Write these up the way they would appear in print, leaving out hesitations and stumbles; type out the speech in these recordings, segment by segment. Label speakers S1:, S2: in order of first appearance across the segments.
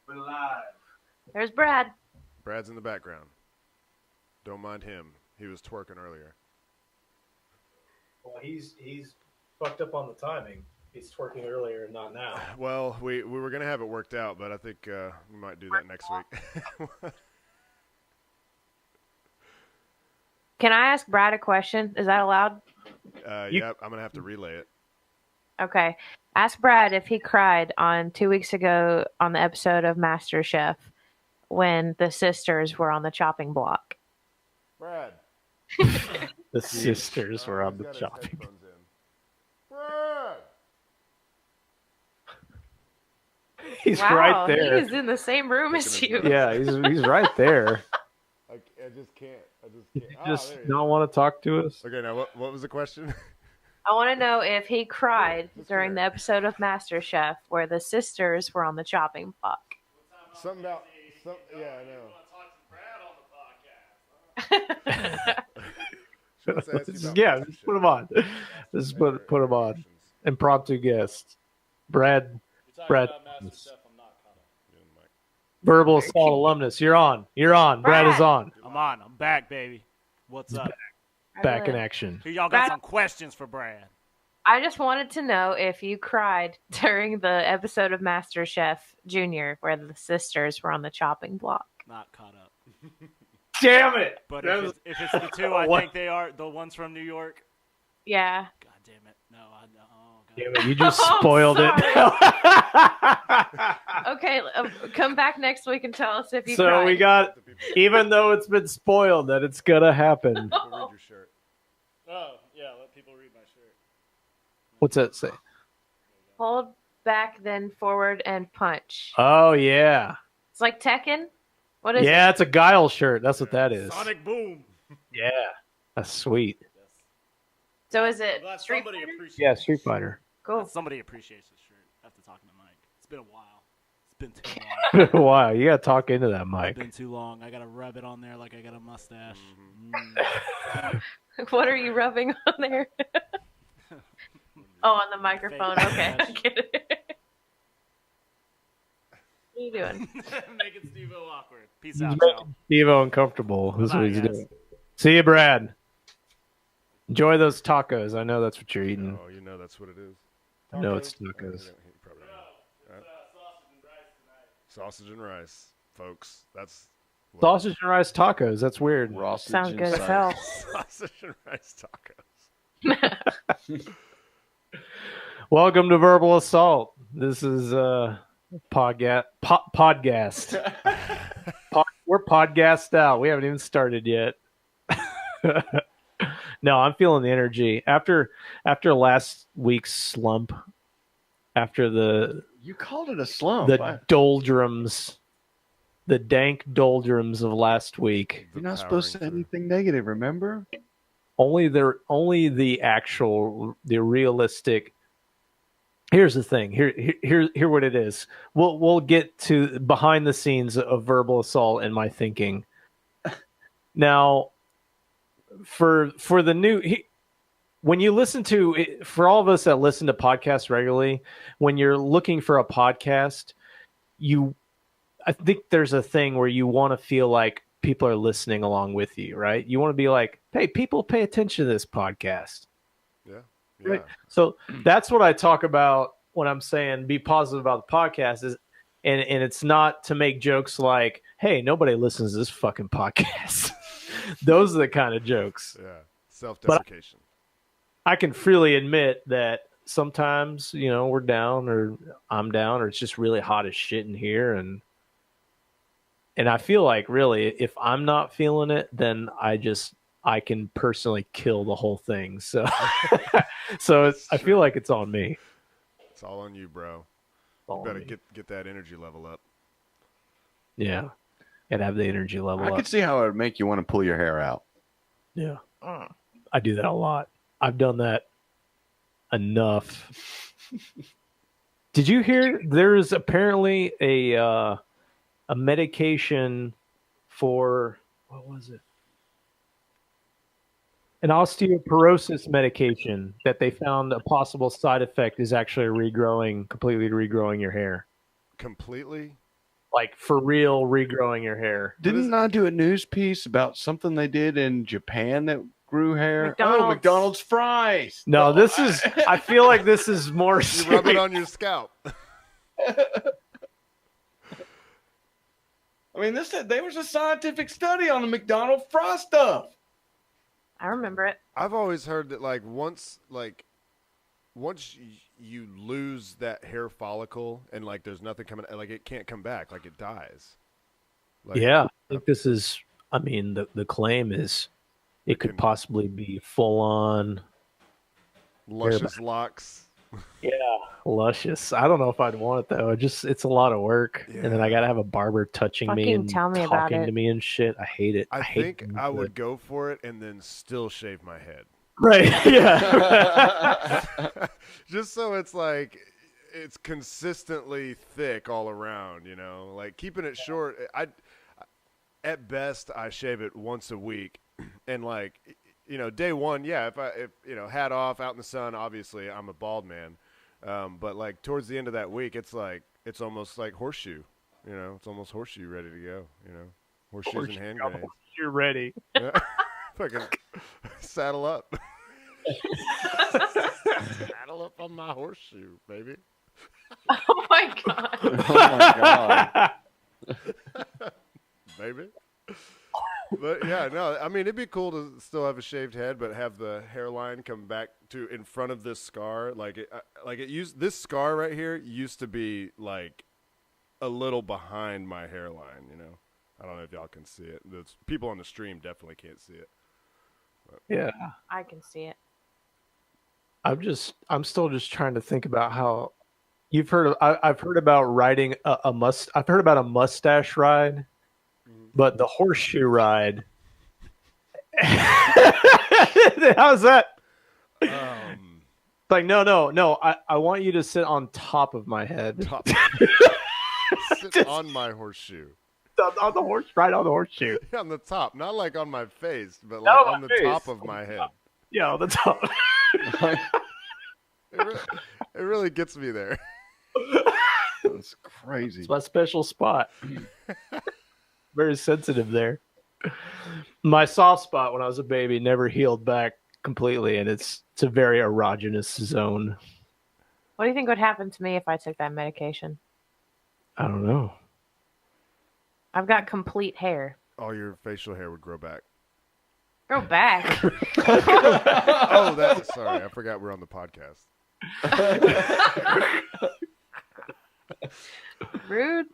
S1: We're live.
S2: There's Brad.
S3: Brad's in the background. Don't mind him. He was twerking earlier.
S4: Well, he's fucked up on the timing. He's twerking earlier, not now.
S3: Well, we were going to have it worked out, but I think we might do that next week.
S2: Can I ask Brad a question? Is that allowed?
S3: Yeah, I'm going to have to relay it.
S2: Okay. Ask Brad if he cried on 2 weeks ago on the episode of MasterChef when the sisters were on the chopping block.
S3: Brad.
S5: The sisters were on the chopping.
S3: Brad.
S5: He's
S2: Wow,
S5: right there.
S2: he is in the same room as you.
S5: Yeah, he's right there.
S3: I just can't.
S5: You just don't want to talk to us?
S3: Okay, now what was the question?
S2: I want to know if he cried during the episode of MasterChef where the sisters were on the chopping block.
S3: Something about... yeah, I know.
S5: Just put him on. Just put him on. Impromptu guest. Brad. Verbal Assault alumnus. You're on. Brad is on.
S1: I'm on. I'm back, baby. What's up?
S5: Back in action.
S1: Here, y'all got some questions for Brad.
S2: I just wanted to know if you cried during the episode of MasterChef Junior where the sisters were on the chopping block.
S1: Not caught up.
S5: Damn it!
S1: But if it's the two, I think they are the ones from New York.
S2: Yeah.
S1: God damn it! No, I know. Oh,
S5: Damn it! You just spoiled it.
S2: Okay, come back next week and tell us if you
S5: So
S2: cried.
S5: we got, even though it's been spoiled, that it's gonna happen.
S3: Read your shirt.
S1: Oh yeah, let people read my shirt.
S5: What's that say?
S2: Hold back, then forward, and punch.
S5: Oh yeah,
S2: It's like Tekken. What is it?
S5: yeah. It's a Guile shirt. That's what that is.
S1: Sonic Boom.
S5: Yeah, that's sweet.
S2: So is it
S1: I'm glad
S2: Street
S1: somebody
S2: Fighter?
S1: appreciates.
S5: Yeah, Street Fighter.
S2: Cool.
S1: Glad somebody appreciates this shirt after talking to Mike. It's been a while. It's been too long.
S5: Wow, you gotta talk into that
S1: It's
S5: mic.
S1: been too long. I gotta rub it on there like I got a mustache.
S2: What are you rubbing on there? Oh, on the microphone. Okay, I get it. What are you doing?
S1: Making Steve-O awkward. Peace out,
S5: He's
S1: y'all.
S5: making Steve-O uncomfortable. That's what
S1: Bye,
S5: he's
S1: guys.
S5: doing. See you, Brad. Enjoy those tacos. I know that's what you're eating.
S3: Oh, you know that's what it is.
S5: I know it's
S3: Oh,
S5: tacos.
S3: he probably knows. Sausage and rice, folks. That's what-
S5: Sausage and rice tacos. That's weird.
S2: Sounds good as hell.
S3: sausage and rice tacos.
S5: Welcome to Verbal Assault. This is podcast. We're podcast out. We haven't even started yet. No, I'm feeling the energy after last week's slump. After
S6: You called it a slump.
S5: the doldrums, the dank doldrums of last week.
S6: You're not supposed to say anything negative, remember?
S5: Only the realistic. Here's the thing. Here what it is. We'll get to behind the scenes of Verbal Assault and my thinking. Now, for the new, when you listen to, for all of us that listen to podcasts regularly, when you're looking for a podcast, I think there's a thing where you want to feel like people are listening along with you, right? You want to be like, hey, people pay attention to this podcast.
S3: Yeah.
S5: Right. So that's what I talk about when I'm saying be positive about the podcast is, and it's not to make jokes like, hey, nobody listens to this fucking podcast. Those are the kind of jokes.
S3: Yeah. Self-deprecation.
S5: I can freely admit that sometimes, we're down or I'm down or it's just really hot as shit in here. And I feel like really if I'm not feeling it, then I can personally kill the whole thing. So, I feel like it's on me.
S3: It's all on you, bro. You better get that energy level up.
S5: Yeah. And have the energy level
S6: I
S5: up.
S6: could see how it would make you want to pull your hair out.
S5: Yeah. I do that a lot. I've done that enough. Did you hear there's apparently a medication for, what was it? An osteoporosis medication that they found a possible side effect is actually completely regrowing your hair.
S3: Completely?
S5: like for real regrowing your hair.
S6: Didn't I do a news piece about something they did in Japan that grew hair?
S2: McDonald's.
S6: Oh, McDonald's fries.
S5: No, this is. I feel like this is more.
S3: You rub it on your scalp.
S6: I mean, there was a scientific study on the McDonald's fry stuff.
S2: I remember it.
S3: I've always heard that once you lose that hair follicle and there's nothing coming, it can't come back, it dies.
S5: Yeah, I think this is. I mean, the claim is it could possibly be full on
S3: luscious locks.
S5: Yeah, luscious. I don't know if I'd want it though. It's a lot of work, and then I gotta have a barber touching me and
S2: tell me about
S5: talking
S2: it.
S5: to me and shit. I hate it.
S3: I
S5: hate
S3: think I would go for it and then still shave my head.
S5: Right. Yeah.
S3: Just so it's it's consistently thick all around, keeping it short. At best I shave it once a week, and day one, if hat off, out in the sun, obviously I'm a bald man. But towards the end of that week, it's almost like horseshoe, it's almost horseshoe ready to go, horseshoes and hand grenades.
S5: You're ready.
S3: Fucking saddle up. Saddle up on my horseshoe, baby.
S2: Oh my god.
S6: Oh, my God.
S3: Baby. But yeah, no, I mean, it'd be cool to still have a shaved head, but have the hairline come back to in front of this scar. This scar right here used to be a little behind my hairline, I don't know if y'all can see it. The people on the stream definitely can't see it. But.
S5: Yeah.
S2: I can see it.
S5: I'm still just trying to think about how you've heard of. I've heard about riding I've heard about a mustache ride, but the horseshoe ride. How's that? No. I want you to sit on top of my head.
S3: Sit on my horseshoe.
S5: On the horse, right on the horseshoe.
S3: On the top, not on my face, but
S5: on
S3: on the
S5: face.
S3: top of my head.
S5: Yeah, on the top.
S3: It really gets me there.
S6: That's crazy.
S5: It's my special spot. Very sensitive there. My soft spot when I was a baby never healed back completely, and it's a very erogenous zone.
S2: What do you think would happen to me if I took that medication?
S5: I don't know.
S2: I've got complete hair.
S3: All your facial hair would grow back.
S2: Grow back.
S3: Oh, sorry. I forgot we're on the podcast.
S2: Rude.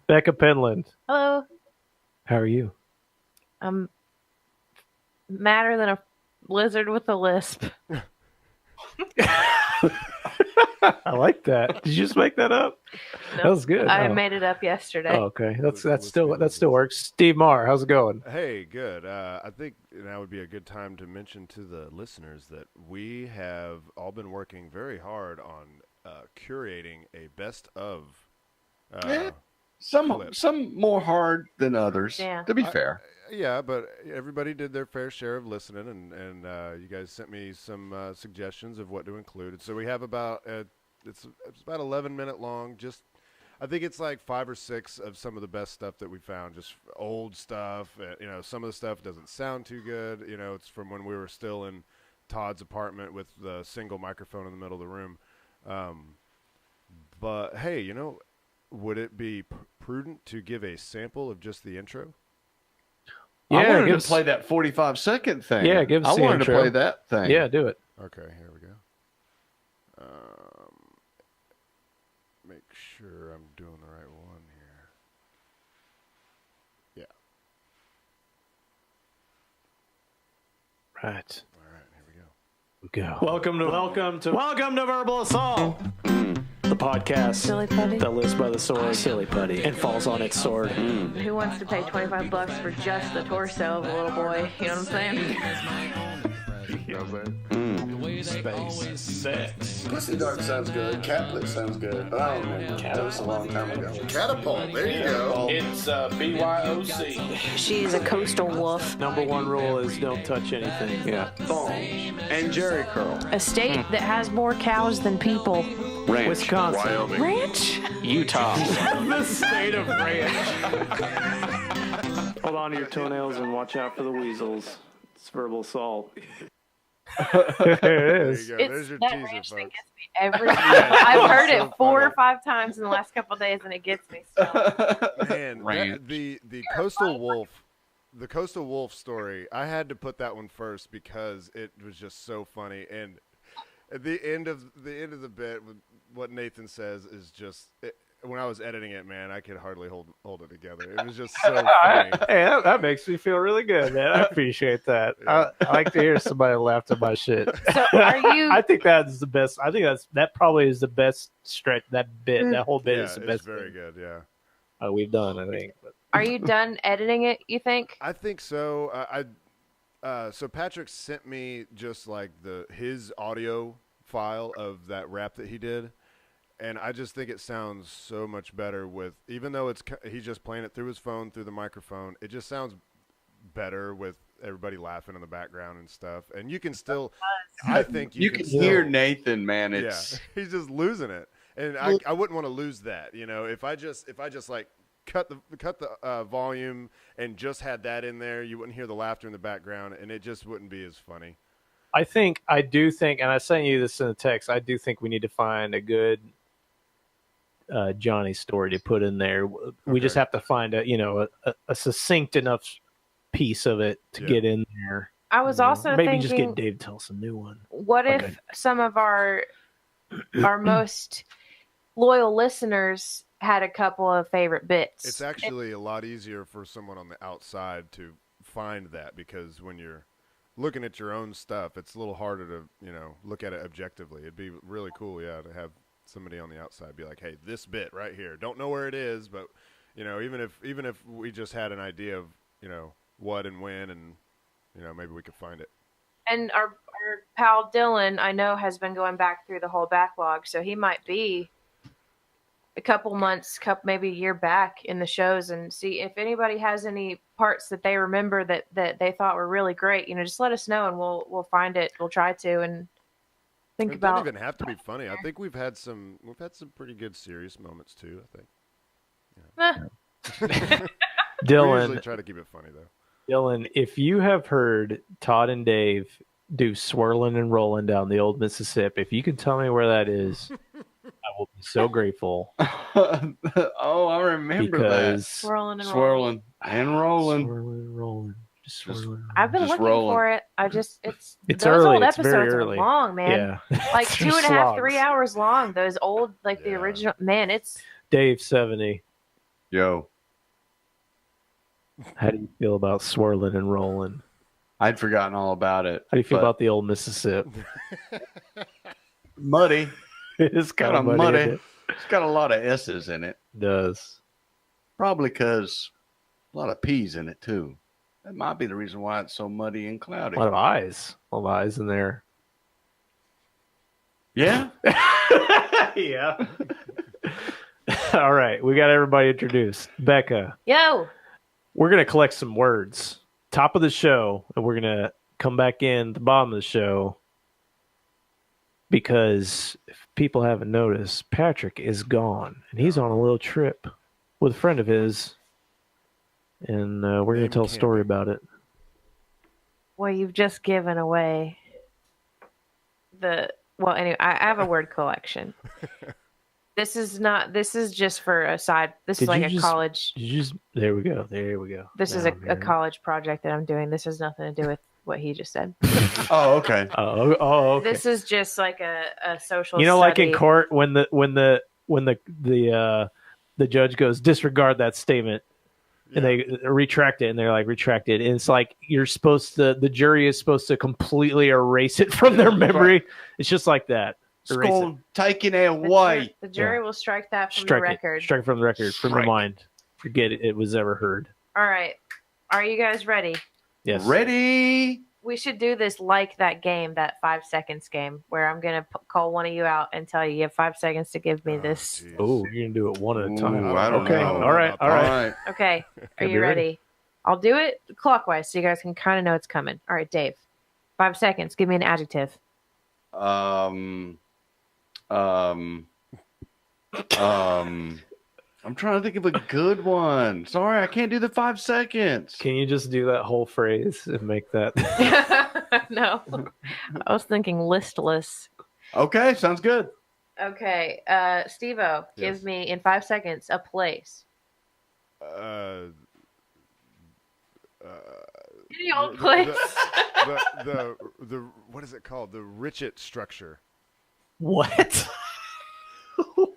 S5: Becca Penland.
S2: Hello.
S5: How are you?
S2: I'm madder than a lizard with a lisp.
S5: I like that. Did you just make that up?
S2: Nope.
S5: That was good.
S2: I made it up yesterday.
S5: Oh, okay. That still works. Steve Marr, how's it going?
S3: Hey, good. I think now would be a good time to mention to the listeners that we have all been working very hard on curating a best of.
S6: Some more hard than others.
S2: Yeah.
S6: To be fair.
S3: Yeah, but everybody did their fair share of listening, and you guys sent me some suggestions of what to include. So we have about it's about 11-minute long. I think it's 5 or 6 of some of the best stuff that we found. Just old stuff. Some of the stuff doesn't sound too good. It's from when we were still in Todd's apartment with the single microphone in the middle of the room. But hey, would it be prudent to give a sample of just the intro?
S5: Yeah,
S6: I wanted to play that 45-second thing.
S5: Yeah, give us the
S6: I wanted
S5: intro.
S6: to play that thing.
S5: Yeah, do it.
S3: Okay, here we go. Make sure I'm doing the right one here. Yeah.
S5: Right.
S3: All right, here we go.
S5: Welcome to Verbal Assault, the podcast
S2: Silly putty.
S5: that lives by the sword, silly putty, and falls on its sword.
S2: Who wants to pay $25 for just the torso of a little boy? You know what I'm saying?
S5: Space sex.
S7: Pussy Dart sounds good. Catlet sounds good. But I don't remember. That was a long time ago. Catapult. There you go.
S5: It's BYOC.
S2: She's a coastal wolf.
S5: Number one rule is don't touch anything.
S6: Yeah.
S7: Thong.
S6: And Jerry curl.
S2: A state that has more cows than people.
S6: Ranch.
S5: Wisconsin.
S3: Wyoming.
S2: Ranch?
S6: Utah.
S5: The state of ranch. Hold on to your toenails and watch out for the weasels. It's verbal assault. There it
S3: There
S5: is.
S3: you go. There's your
S2: that
S3: teaser,
S2: ranch thing
S3: folks.
S2: gets me every
S3: Yeah,
S2: I've heard
S3: so
S2: it 4
S3: funny.
S2: or 5 times in the last couple of days, and it gets me still.
S3: Man,
S6: Ranch.
S3: the coastal wolf story. I had to put that one first because it was just so funny. And at the end of the bit, what Nathan says is just. When I was editing it, man, I could hardly hold it together. It was just so funny.
S5: Hey, that makes me feel really good, man. I appreciate that.
S3: Yeah.
S5: I like to hear somebody laugh at my shit.
S2: So are you?
S5: I think that's the best. I think that probably is the best stretch. That whole bit
S3: Yeah,
S5: is the
S3: it's
S5: best
S3: very
S5: thing,
S3: good. Yeah,
S5: we've done. I think. But
S2: Are you done editing it? You think?
S3: I think so. So Patrick sent me just like his audio file of that rap that he did. And I just think it sounds so much better with, even though he's just playing it through his phone, through the microphone. It just sounds better with everybody laughing in the background and stuff. And you can still, I think
S6: You can
S3: still,
S6: hear Nathan, man. It's
S3: he's just losing it. And I wouldn't want to lose that. You know, if I just like cut the volume and just had that in there, you wouldn't hear the laughter in the background, and it just wouldn't be as funny.
S5: I do think, and I sent you this in the text. I do think we need to find a good Johnny story to put in there. We just have to find a succinct enough piece of it to get in there.
S2: I was also
S5: maybe
S2: thinking,
S5: just get Dave to tell us a new one.
S2: what
S5: Okay.
S2: if some of our most loyal listeners had a couple of favorite bits?
S3: It's actually a lot easier for someone on the outside to find that, because when you're looking at your own stuff, it's a little harder to, look at it objectively. It'd be really cool, to have somebody on the outside be like, hey, this bit right here, don't know where it is, but, even if we just had an idea of, what and when, and, maybe we could find it.
S2: And our pal Dylan, I know, has been going back through the whole backlog, so he might be a couple months, maybe a year back in the shows, and see if anybody has any parts that they remember that they thought were really great. Just let us know, and we'll find it. We'll try to and think
S3: It
S2: about.
S3: doesn't even have to be funny. I think we've had some pretty good serious moments too. I think. We
S5: Dylan,
S3: usually try to keep it funny though.
S5: Dylan, if you have heard Todd and Dave do swirling and rolling down the old Mississippi, if you can tell me where that is, I will be so grateful.
S6: oh, I remember
S5: because
S2: swirling and rolling.
S6: Swirling and rolling.
S5: Swirling and rolling. Just swirling.
S2: I've been
S6: Just
S2: looking
S6: rolling.
S2: for it. it's
S5: It's
S2: those
S5: early.
S2: old
S5: It's
S2: episodes
S5: very
S2: are
S5: early.
S2: long, man.
S5: Yeah.
S2: Like
S5: They're
S2: 2.5,
S5: slogs.
S2: 3 hours long. Those old, the
S3: Yeah.
S2: original. Man, it's
S5: Dave 70.
S6: Yo,
S5: How do you feel about swirling and rolling?
S6: I'd forgotten all about it.
S5: How do you feel
S6: but
S5: about the old Mississippi?
S6: muddy?
S5: It's
S6: Kind of
S5: muddy.
S6: muddy.
S5: isn't it?
S6: It's got a lot of S's in it.
S5: It does.
S6: Probably because a lot of P's in it too. That might be the reason why it's so muddy and cloudy.
S5: A lot of eyes. A lot of eyes in there.
S6: Yeah.
S5: Yeah. All right. We got everybody introduced. Becca,
S2: yo.
S5: we're going to collect some words. Top of the show. And we're going to come back in at the bottom of the show. Because if people haven't noticed, Patrick is gone. And he's on a little trip with a friend of his. And we're going to
S3: Name
S5: tell a story about it.
S2: Well, you've just given away well, anyway, I have a word collection. This is just for a side. This is
S5: Did
S2: like
S5: you
S2: a
S5: just-
S2: college.
S5: There we go. There we go.
S2: This is
S5: Now
S2: a
S5: I'm hearing it.
S2: college project that I'm doing. This has nothing to do with what he just said.
S6: Oh, okay.
S5: Oh, okay.
S2: This is just like a social.
S5: Like in
S2: study.
S5: court when the judge goes, disregard that statement, and they retract it, and they're like, retracted, and it's like the jury is supposed to completely erase it from their memory. It's just like that. Erase it.
S6: School taking it
S2: The
S6: away.
S2: The jury will strike that from
S5: Strike
S2: the record.
S5: it. Strike it from the record, from your
S6: Strike.
S5: mind. Forget it was ever heard.
S2: All right. Are you guys ready?
S5: Yes.
S6: Ready?
S2: We should do this like that game, that 5 seconds game, where I'm going to call one of you out and tell you have 5 seconds to give me this.
S5: Oh, you're gonna do it one at a time.
S6: Ooh, I don't
S5: okay.
S6: know.
S5: All right. All right.
S2: Okay. Are
S5: Be
S2: you
S5: ready.
S2: ready? I'll do it clockwise so you guys can kind of know it's coming. All right, Dave. 5 seconds. Give me an adjective.
S6: I'm trying to think of a good one. Sorry, I can't do the 5 seconds.
S5: Can you just do that whole phrase and make that?
S2: No. I was thinking listless.
S6: Okay, sounds good.
S2: Okay, Steve-O,
S3: Yes.
S2: give me in 5 seconds a place. Any old place.
S3: The what is it called? The Richet structure.
S5: What?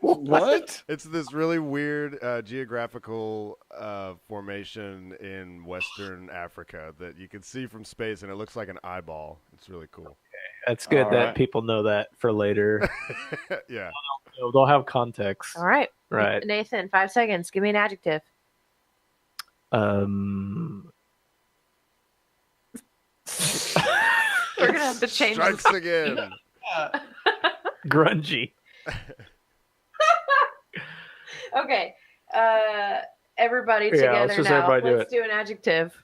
S6: What?
S3: It's this really weird geographical formation in Western Africa that you can see from space, and it looks like an eyeball. It's really cool.
S5: That's good
S6: All
S5: that
S6: right.
S5: people know that for later.
S3: Yeah.
S5: They'll have context.
S2: All right.
S5: Right.
S2: Nathan, 5 seconds. Give me an adjective. We're gonna have to change
S3: Strikes
S2: this.
S3: again.
S5: Grungy.
S2: Okay. Everybody
S5: Yeah,
S2: together
S5: let's just
S2: now.
S5: everybody do
S2: Let's do an adjective.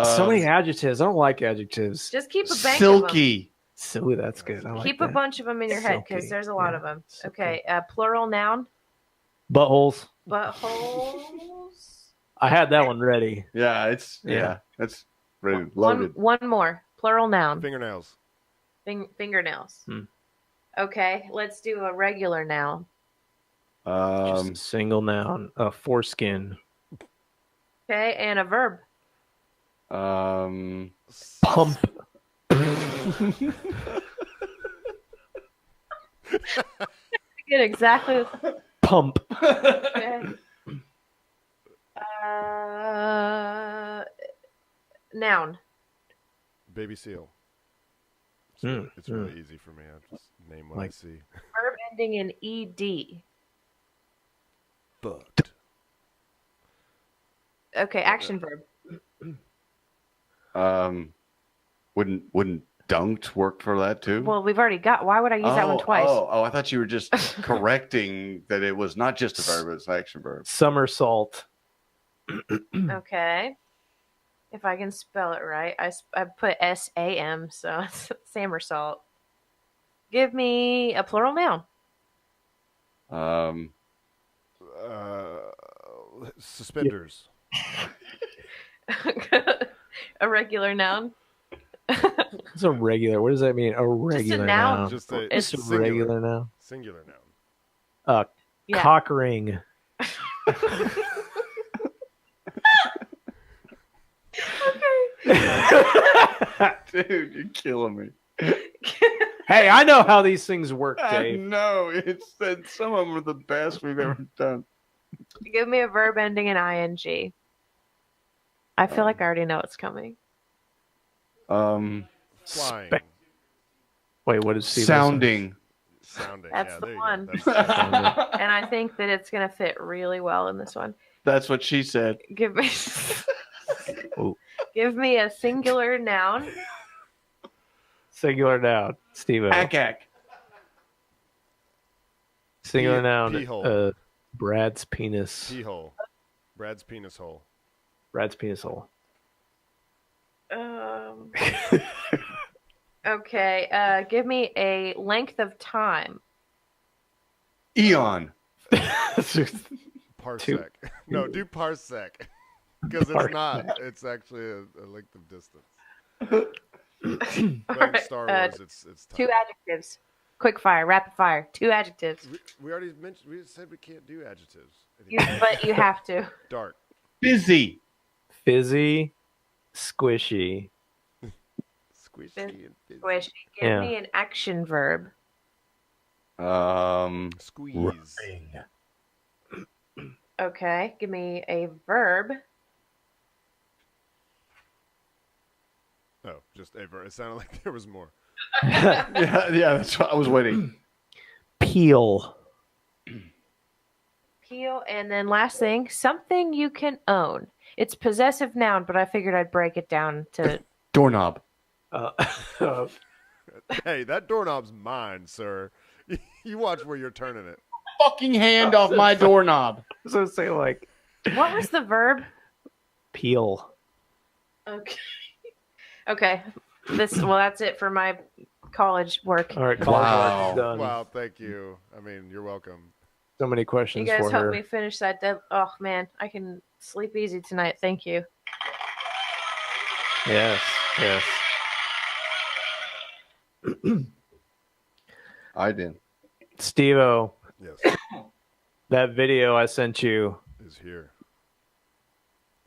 S5: So many adjectives. I don't like adjectives.
S2: Just keep a bank
S6: Silky.
S5: Silly, that's good. I
S2: of them.
S5: like
S2: Keep
S5: that.
S2: a bunch of them in your head because
S5: Silky.
S2: there's a lot
S5: Yeah,
S2: of them.
S5: silky.
S2: Okay. Plural noun.
S5: Buttholes.
S2: Buttholes.
S5: I had that one ready.
S6: Yeah, that's ready, loaded.
S2: One more. Plural noun.
S3: Fingernails.
S2: Fingernails.
S5: Hmm.
S2: Okay. Let's do a regular noun.
S5: Just a single noun. Foreskin.
S2: Okay. And a verb.
S5: Pump.
S2: Get exactly.
S5: Pump.
S2: Okay. Noun.
S3: Baby seal. It's
S5: Mm,
S3: really easy for me. I just name what I
S5: Like-
S3: see.
S2: Verb ending in ed.
S3: But
S2: Okay. Action verb.
S6: Wouldn't dunked work for that too?
S2: Well, we've already got. Why would I use that one twice?
S6: Oh, I thought you were just correcting that it was not just a verb, it's an action verb.
S5: Somersault.
S2: Okay. If I can spell it right, I put SAM, so it's somersault. Give me a plural noun.
S3: Suspenders.
S2: A regular noun.
S5: It's a regular. What does that mean? A regular
S2: noun.
S5: noun.
S3: Just a
S2: It's
S5: Just a
S3: singular,
S5: regular noun.
S3: singular noun.
S2: Yeah.
S5: Cock ring.
S6: Dude, you're killing me.
S5: Hey, I know how these things work,
S6: I
S5: Dave.
S6: know. It's that some of them are the best we've ever done.
S2: Give me a verb ending in ing. I feel like I already know what's coming.
S6: Um,
S3: Flying.
S5: Wait, what is Steve?
S6: sounding.
S3: Sounding.
S2: That's
S3: yeah,
S2: the
S3: there
S2: one.
S3: You go. That's
S2: And I think that it's going to fit really well in this one.
S6: That's what she said.
S2: Give me
S5: Oh.
S2: Give me a singular noun.
S5: Singular noun. Steve.
S6: Ack.
S5: Singular
S3: Pee-
S5: noun.
S3: pee hole.
S5: Brad's penis.
S3: Pee hole. Brad's penis hole.
S5: Brad's penis hole.
S2: Okay. Give me a length of time.
S6: Eon.
S3: Parsec. No, do parsec. Because it's not. It's actually a length of distance. But in
S2: Alright,
S3: Star Wars, it's time.
S2: 2 adjectives. Quick fire, rapid fire. 2 adjectives.
S3: We already mentioned. We said we can't do adjectives.
S2: But you have to.
S3: Dark.
S6: Busy.
S5: Fizzy. Squishy.
S3: Squishy and fizzy.
S2: Squish. Give
S5: Yeah.
S2: me an action verb.
S3: Squeeze.
S2: Okay. Give me a verb.
S3: Oh, just a verb. It sounded like there was more.
S6: yeah, that's what I was waiting.
S5: Peel.
S2: Peel. And then last thing, something you can own. It's possessive noun, but I figured I'd break it down to.
S6: Doorknob.
S3: Hey, that doorknob's mine, sir. You watch where you're turning it.
S6: Fucking hand off my doorknob.
S5: So say like
S2: What was the verb?
S5: peel.
S2: Okay. Okay. That's it for my college work.
S5: All right, college
S6: Wow.
S5: work done.
S3: Wow, thank you. I mean, you're welcome.
S5: So many
S2: You
S5: questions
S2: guys
S5: for
S2: helped
S5: her.
S2: me finish that. Oh man, I can sleep easy tonight. Thank you.
S5: Yes, yes.
S6: I did.
S5: Steve-O,
S3: Yes,
S5: that video I sent you,
S3: is here.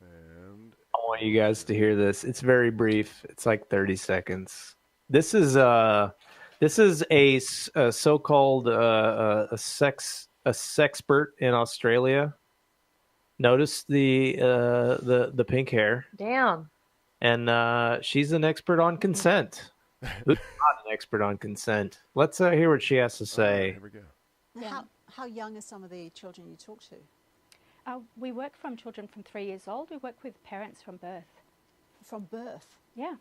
S3: And
S5: I want you guys to hear this. It's very brief. It's like 30 seconds. This is a so-called a sexpert in Australia. Notice the pink hair,
S2: Damn.
S5: and she's an expert on consent. Who's not an expert on consent? Let's hear what she has to say.
S3: here we go.
S8: Yeah. How young are some of the children you talk to?
S9: We work from children from 3 years old. We work with parents from birth.
S8: From birth?
S9: Yeah.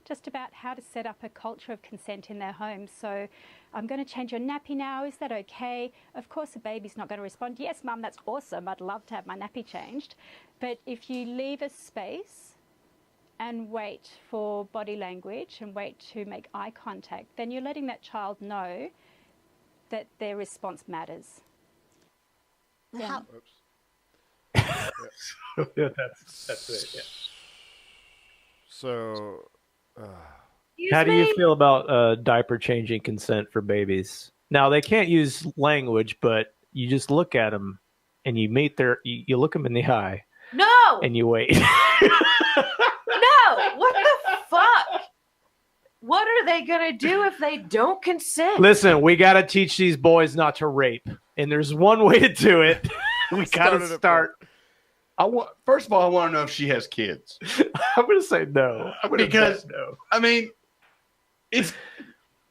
S9: Just about how to set up a culture of consent in their homes. So I'm going to change your nappy now. Is that okay? Of course, the baby's not going to respond, yes, Mum, that's awesome. I'd love to have my nappy changed. But if you leave a space and wait for body language and wait to make eye contact, then you're letting that child know that their response matters.
S8: Yeah.
S4: That's it. Yeah.
S3: So,
S5: How do you feel about diaper changing consent for babies? Now they can't use language, but you just look at them and you you look them in the eye
S2: No.
S5: and you wait.
S2: No. What the fuck? What are they gonna do if they don't consent?
S5: Listen, we got to teach these boys not to rape, and there's one way to do it. We got to start.
S6: First of all, I want to know if she has kids.
S5: I'm going to say no.
S6: Because,
S5: no.
S6: I mean, it's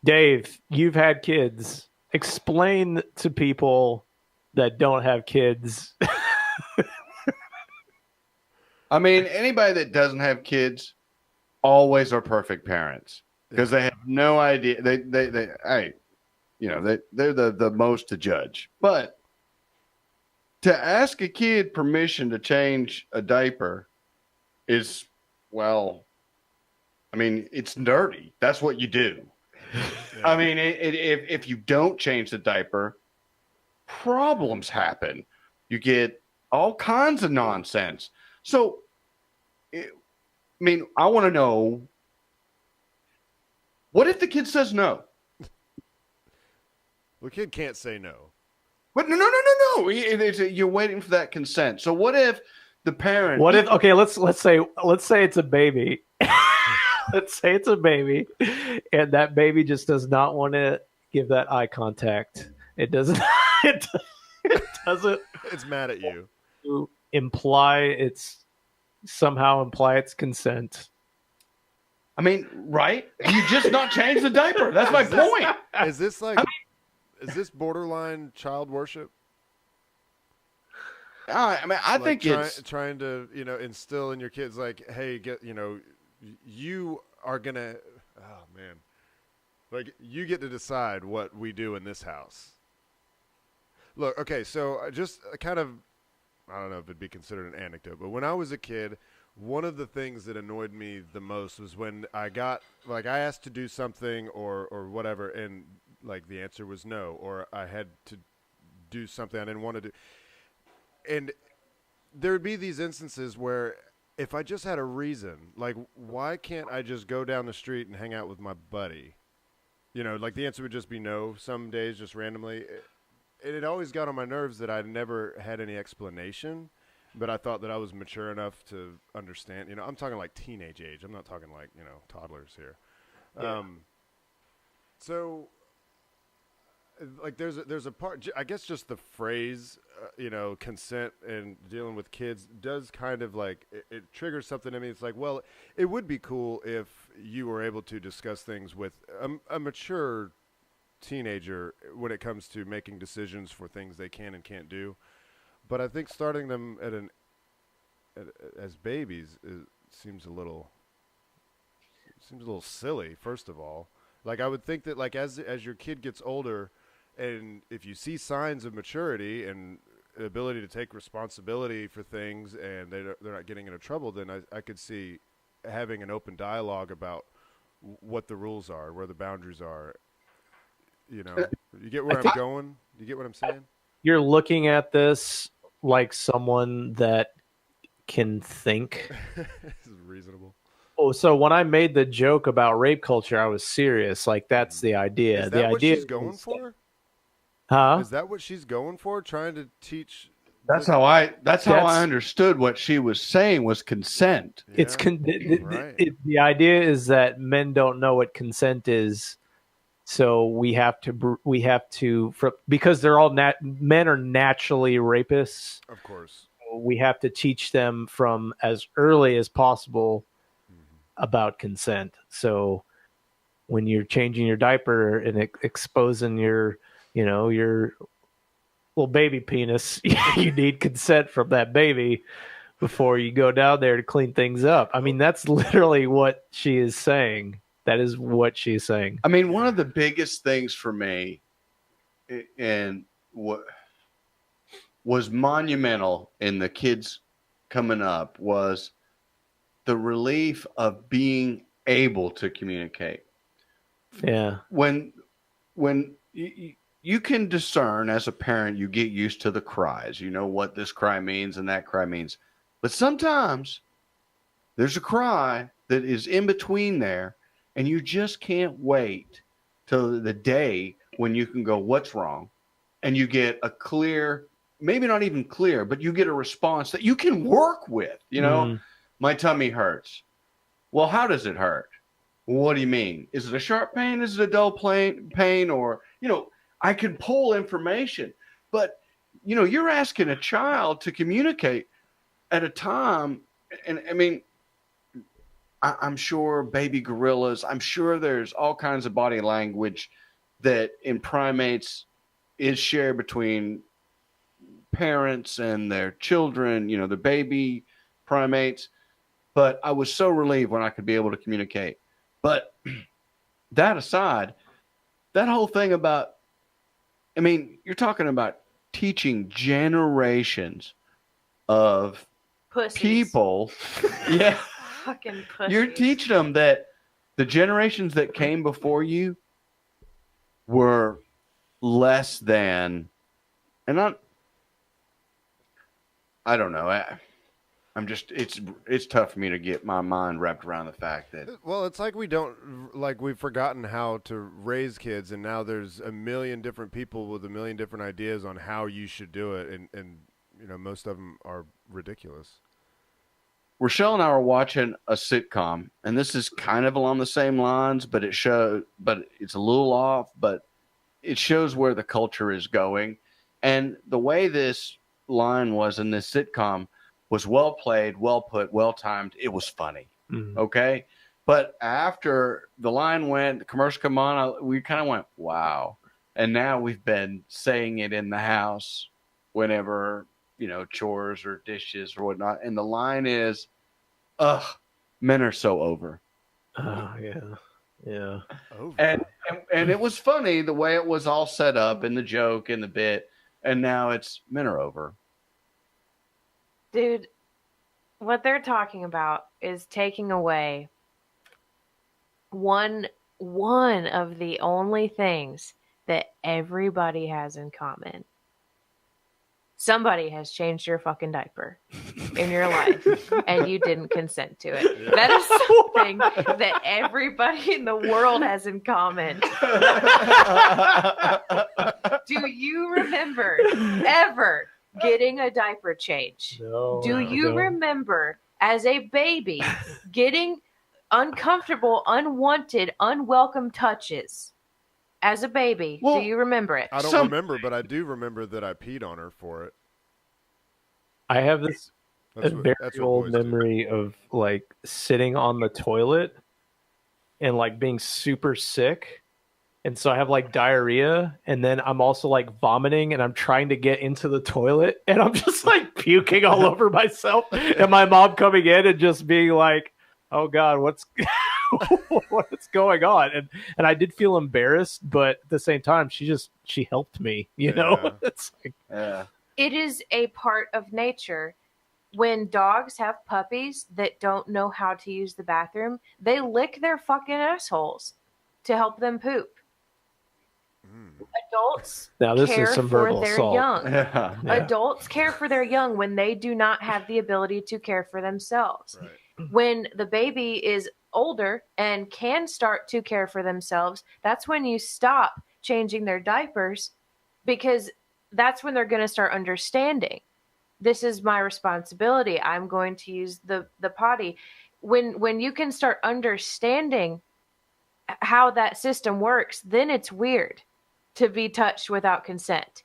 S5: Dave, you've had kids. Explain to people that don't have kids.
S6: I mean, anybody that doesn't have kids always are perfect parents because they have no idea. They're the most to judge. But to ask a kid permission to change a diaper is, well, I mean, it's dirty. That's what you do. Yeah. I mean, if you don't change the diaper, problems happen. You get all kinds of nonsense. So, I want to know, what if the kid says no?
S3: The kid can't say no.
S6: But no. You're waiting for that consent. So what if the parent?
S5: What if? Okay, let's say it's a baby. Let's say it's a baby, and that baby just does not want to give that eye contact. It doesn't. It doesn't.
S3: It's mad at you.
S5: Somehow imply its consent.
S6: I mean, right? You just not change the diaper. That's my point.
S3: Is this is this borderline child worship?
S6: I think it's
S3: trying to, instill in your kids like, hey, you are gonna, oh man, like you get to decide what we do in this house. Look, okay, so just kind of, I don't know if it'd be considered an anecdote, but when I was a kid, one of the things that annoyed me the most was when I asked to do something or whatever, and like the answer was no, or I had to do something I didn't want to do. And there would be these instances where if I just had a reason, like why can't I just go down the street and hang out with my buddy? Like the answer would just be no some days, just randomly. It always got on my nerves that I never had any explanation, but I thought that I was mature enough to understand. I'm talking like teenage age. I'm not talking like, toddlers here. Yeah. So like there's a part, I guess just the phrase, consent and dealing with kids does kind of like, it triggers something in me. It's like, well, it would be cool if you were able to discuss things with a mature teenager when it comes to making decisions for things they can and can't do. But I think starting them as babies seems a little silly, first of all. Like I would think that like as your kid gets older, and if you see signs of maturity and ability to take responsibility for things, and they're not getting into trouble, then I could see having an open dialogue about what the rules are, where the boundaries are. You get where I'm going? You get what I'm saying?
S5: you're looking at this like someone that can think.
S3: This is reasonable.
S5: Oh, so when I made the joke about rape culture, I was serious. Like that's the idea.
S3: Is
S5: the
S3: that what
S5: idea
S3: she's going for?
S5: Huh?
S3: Is that what she's going for? Trying to teach?
S6: That's how I
S5: That's-
S6: understood what she was saying was consent.
S5: It's
S3: Yeah, right.
S5: the idea is that men don't know what consent is, so we have to because they're all men are naturally rapists.
S3: Of course.
S5: We have to teach them from as early as possible about consent. So when you're changing your diaper and exposing your little baby penis, you need consent from that baby before you go down there to clean things up. I mean, that's literally what she is saying. That is what she's saying.
S6: I mean, one of the biggest things for me, and what was monumental in the kids coming up, was the relief of being able to communicate.
S5: Yeah.
S6: When you can discern as a parent, you get used to the cries. You know what this cry means and that cry means. But sometimes there's a cry that is in between there, and you just can't wait till the day when you can go, what's wrong? And you get a clear, maybe not even clear, but you get a response that you can work with. You know, my tummy hurts. Well, how does it hurt? What do you mean? Is it a sharp pain? Is it a dull pain? Or, I can pull information. But, you're asking a child to communicate at a time. And I mean, I'm sure baby gorillas, I'm sure there's all kinds of body language that in primates is shared between parents and their children, the baby primates. But I was so relieved when I could be able to communicate. But that aside, that whole thing about, you're talking about teaching generations of
S2: Pussies.
S6: people. Yeah.
S2: Fucking pussies.
S6: You're teaching them that the generations that came before you were less than, and I don't know. I'm just, it's tough for me to get my mind wrapped around the fact that.
S3: Well, it's like we've forgotten how to raise kids, and now there's a million different people with a million different ideas on how you should do it, and most of them are ridiculous.
S6: Rochelle and I were watching a sitcom, and this is kind of along the same lines, but it's a little off, but it shows where the culture is going. And the way this line was in this sitcom was well played, well put, well timed. It was funny. Mm-hmm. Okay. But after the line went, the commercial come on, we kind of went, wow. And now we've been saying it in the house whenever, chores or dishes or whatnot. And the line is, men are so over.
S5: Oh, yeah. Yeah.
S3: Over.
S6: And it was funny the way it was all set up in the joke and the bit. And now it's men are over.
S2: Dude, what they're talking about is taking away one of the only things that everybody has in common. Somebody has changed your fucking diaper in your life, and you didn't consent to it. Yeah. That is something that everybody in the world has in common. Do you remember ever getting a diaper change?
S5: No.
S2: Do you remember as a baby getting uncomfortable, unwanted, unwelcome touches? As a baby, do you remember it?
S3: I don't remember, but I do remember that I peed on her for it.
S5: I have this very old memory of like sitting on the toilet and like being super sick. And so I have like diarrhea, and then I'm also like vomiting, and I'm trying to get into the toilet, and I'm just like puking all over myself. And my mom coming in and just being like, "Oh God, what's going on?" And I did feel embarrassed, but at the same time, she helped me. You know, it's like,
S2: it is a part of nature. When dogs have puppies that don't know how to use the bathroom, they lick their fucking assholes to help them poop. A Adults
S5: Now this
S2: care
S5: is some
S2: for
S5: verbal
S2: their
S5: assault.
S2: young.
S6: Yeah.
S2: Adults care for their young when they do not have the ability to care for themselves.
S3: Right.
S2: When the baby is older and can start to care for themselves, that's when you stop changing their diapers, because that's when they're going to start understanding. This is my responsibility. I'm going to use the potty. When you can start understanding how that system works, then it's weird to be touched without consent.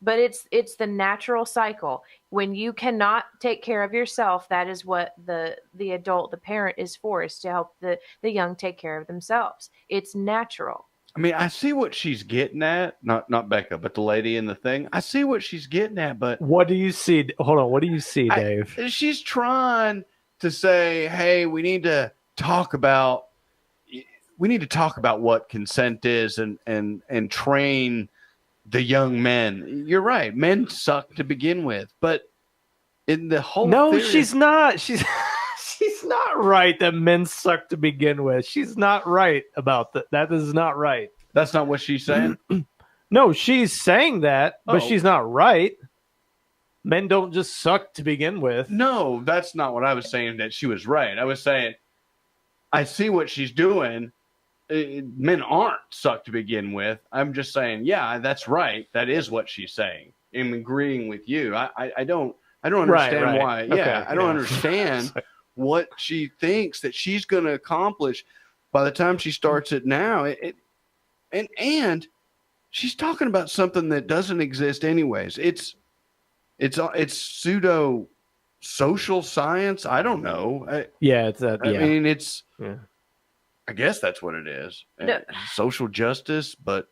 S2: But it's the natural cycle. When you cannot take care of yourself, that is what the adult, the parent, is for, is to help the young take care of themselves. It's natural.
S6: I mean, I see what she's getting at. Not Becca, but the lady in the thing. I see what she's getting at, but
S5: What do you see? Hold on. What do you see, Dave?
S6: She's trying to say, hey, we need to talk about what consent is and train the young men. You're right. Men suck to begin with, but in the whole theory,
S5: she's not. She's not right that men suck to begin with. She's not right about that. That is not right.
S6: That's not what she's saying.
S5: No, she's saying that, but
S6: Oh.
S5: she's not right. Men don't just suck to begin with.
S6: No, that's not what I was saying, that she was right. I was saying I see what she's doing. Men aren't suck to begin with. I'm just saying, yeah, that's right. That is what she's saying. I'm agreeing with you. I don't understand why.
S5: Okay,
S6: Yeah, I don't understand what she thinks that she's going to accomplish by the time she starts it now. And she's talking about something that doesn't exist anyways. It's pseudo social science. I don't know.
S5: Yeah, it's that.
S6: I
S5: Yeah.
S6: mean, it's.
S5: Yeah.
S6: I guess that's what it is.
S2: No.
S6: Social justice, but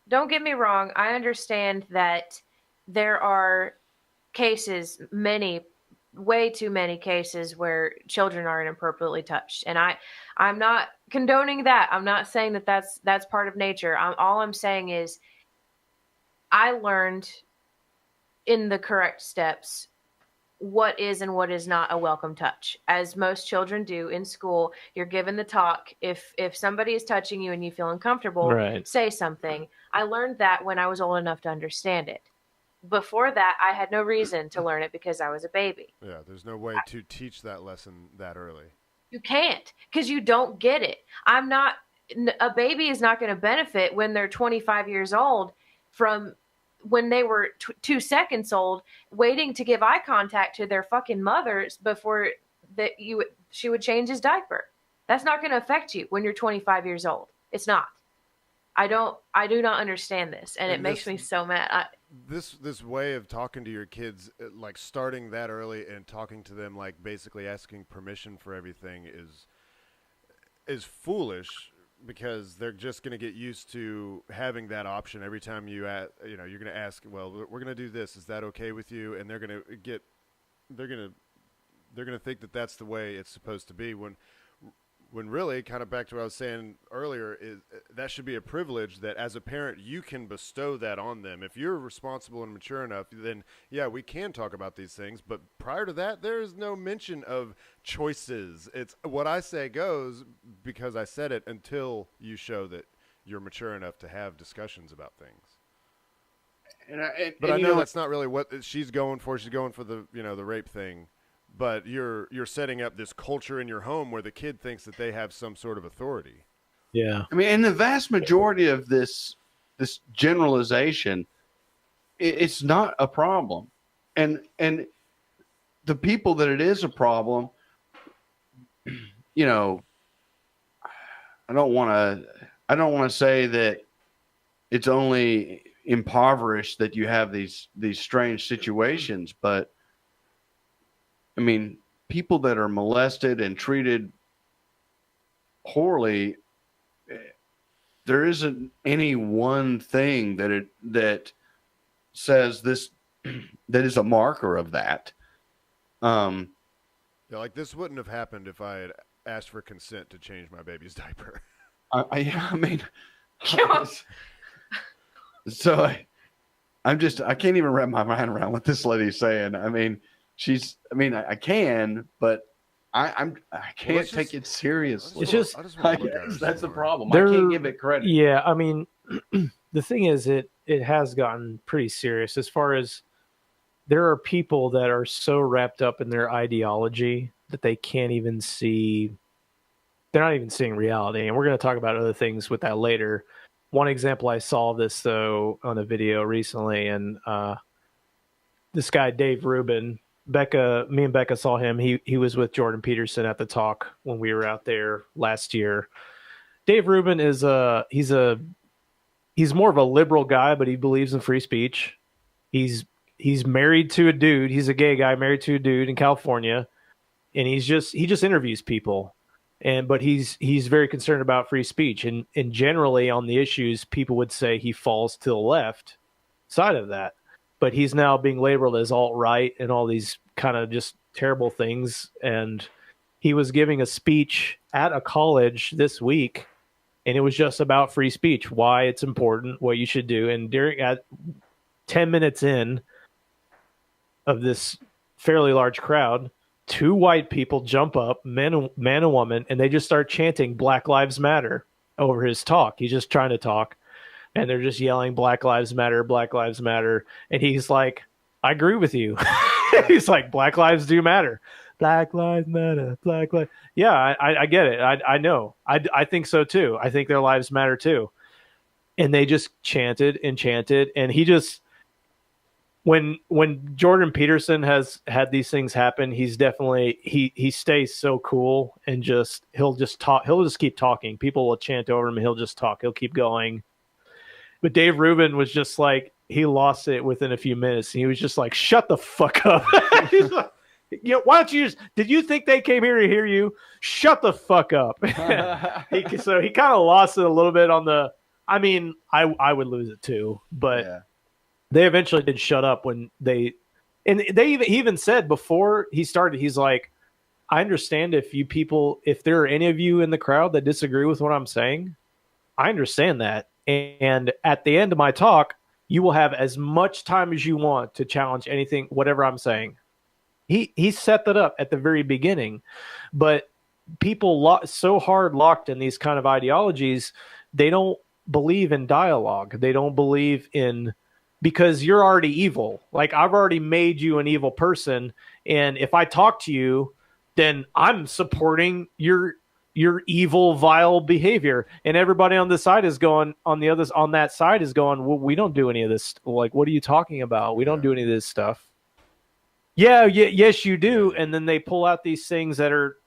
S2: Don't get me wrong. I understand that there are cases, way too many cases, where children are inappropriately touched, and I'm not condoning that. I'm not saying that that's part of nature. All I'm saying is I learned in the correct steps what is and what is not a welcome touch, as most children do in school. You're given the talk. If somebody is touching you and you feel uncomfortable,
S5: Right.
S2: say something. I learned that when I was old enough to understand it. Before that, I had no reason to learn it because I was a baby.
S3: Yeah, there's no way to teach that lesson that early.
S2: You can't, because you don't get it. A baby is not going to benefit when they're 25 years old from when they were 2 seconds old, waiting to give eye contact to their fucking mothers before she would change his diaper. That's not going to affect you when you're 25 years old. It's not. I do not understand this, and it makes me so mad.
S3: This way of talking to your kids, like starting that early and talking to them, like basically asking permission for everything, is foolish, because they're just going to get used to having that option every time you're going to ask, well, we're going to do this. Is that okay with you? And they're going to think that that's the way it's supposed to be, when really, kind of back to what I was saying earlier, is that should be a privilege that as a parent you can bestow that on them. If you're responsible and mature enough, then yeah, we can talk about these things. But prior to that, there is no mention of choices. It's what I say goes, because I said it, until you show that you're mature enough to have discussions about things. But I know that's not really what she's going for. She's going for the rape thing. But you're setting up this culture in your home where the kid thinks that they have some sort of authority.
S5: Yeah.
S6: I mean, in the vast majority of this generalization, it's not a problem, and the people that it is a problem, I don't want to say that it's only impoverished that you have these strange situations, but I mean, people that are molested and treated poorly, there isn't any one thing that says this that is a marker of that.
S3: Yeah, like this wouldn't have happened if I had asked for consent to change my baby's diaper.
S6: I mean, so I can't even wrap my mind around what this lady's saying. I mean, I can, but I can't take it seriously.
S5: It's just
S6: that's the problem.
S5: There-
S6: I can't give it credit.
S5: Yeah, I mean, the thing is, it has gotten pretty serious as far as there are people that are so wrapped up in their ideology that they can't even see. They're not even seeing reality. And we're going to talk about other things with that later. One example I saw of this, though, on a video recently, and this guy, Dave Rubin, me and Becca saw him. He was with Jordan Peterson at the talk when we were out there last year. Dave Rubin is he's more of a liberal guy, but he believes in free speech. He's married to a dude. He's a gay guy married to a dude in California, and he just interviews people. But he's very concerned about free speech, and generally on the issues, people would say he falls to the left side of that. But he's now being labeled as alt-right and all these kind of just terrible things. And he was giving a speech at a college this week, and it was just about free speech, why it's important, what you should do. And at 10 minutes in of this fairly large crowd, 2 white people jump up, man and woman, and they just start chanting Black Lives Matter over his talk. He's just trying to talk, and they're just yelling Black Lives Matter, Black Lives Matter. And he's like, I agree with you. He's like, Black lives do matter. Black Lives Matter, Black Lives. Yeah, I get it. I know. I think so too. I think their lives matter too. And they just chanted, and he just, when Jordan Peterson has had these things happen, he's definitely he stays so cool, and he'll just keep talking. People will chant over him, and he'll just talk. He'll keep going. But Dave Rubin was just like, he lost it within a few minutes. And he was just like, shut the fuck up. He's like, why don't you did you think they came here to hear you? Shut the fuck up. So he kind of lost it a little bit on the, I mean, I would lose it too, but yeah. They eventually did shut up when he even said before he started, he's like, I understand if there are any of you in the crowd that disagree with what I'm saying, I understand that. And at the end of my talk, you will have as much time as you want to challenge anything, whatever I'm saying. He set that up at the very beginning, but people so hard locked in these kind of ideologies, they don't believe in dialogue. They don't believe in, because you're already evil. Like, I've already made you an evil person, and if I talk to you, then I'm supporting your evil, vile behavior. And everybody on this side is going, on that side is going, well, we don't do any of this. Like, what are you talking about? We don't do any of this stuff. Yes, you do. And then they pull out these things that are,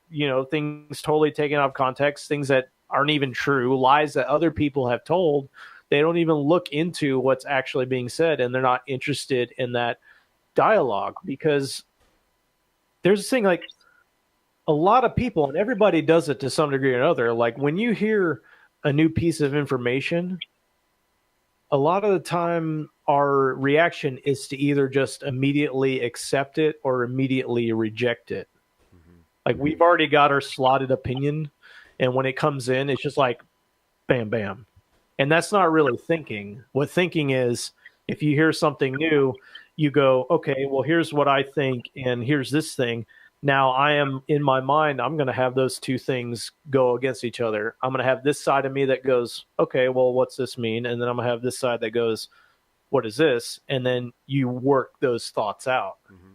S5: things totally taken out of context, things that aren't even true, lies that other people have told. They don't even look into what's actually being said, and they're not interested in that dialogue, because there's this thing, like, a lot of people, and everybody does it to some degree or another, like when you hear a new piece of information, a lot of the time our reaction is to either just immediately accept it or immediately reject it. Mm-hmm. Like, we've already got our slotted opinion, and when it comes in, it's just like, bam, bam. And that's not really thinking. What thinking is, if you hear something new, you go, okay, well, here's what I think, and here's this thing. Now, I am, in my mind, I'm going to have those two things go against each other. I'm going to have this side of me that goes, okay, well, what's this mean? And then I'm going to have this side that goes, what is this? And then you work those thoughts out. Mm-hmm.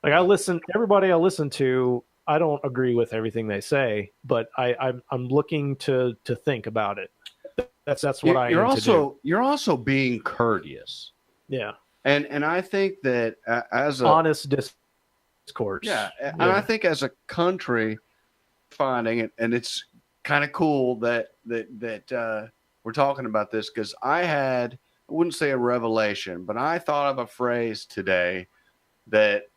S5: Like, everybody I listen to, I don't agree with everything they say, but I'm looking to think about it. That's what I am to do.
S6: You're also being courteous.
S5: Yeah.
S6: And I think that as a
S5: honest discourse.
S6: Yeah. And I think as a country, finding it, and it's kind of cool that we're talking about this, because I wouldn't say a revelation, but I thought of a phrase today that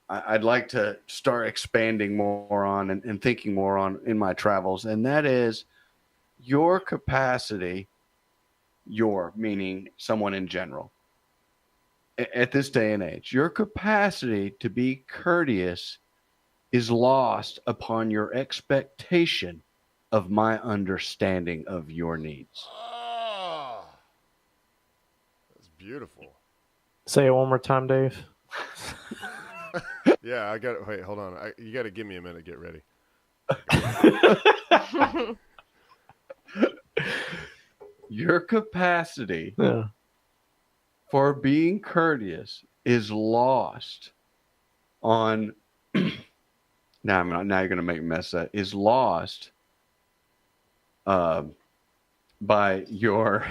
S6: I'd like to start expanding more on and thinking more on in my travels. And that is, your capacity, meaning someone in general, at this day and age, your capacity to be courteous is lost upon your expectation of my understanding of your needs.
S3: Oh, that's beautiful.
S5: Say it one more time, Dave.
S3: Yeah, wait, hold on. You got to give me a minute to get ready.
S6: your capacity
S5: Yeah.
S6: for being courteous is lost on. Now you're going to make me mess that. Is lost by your.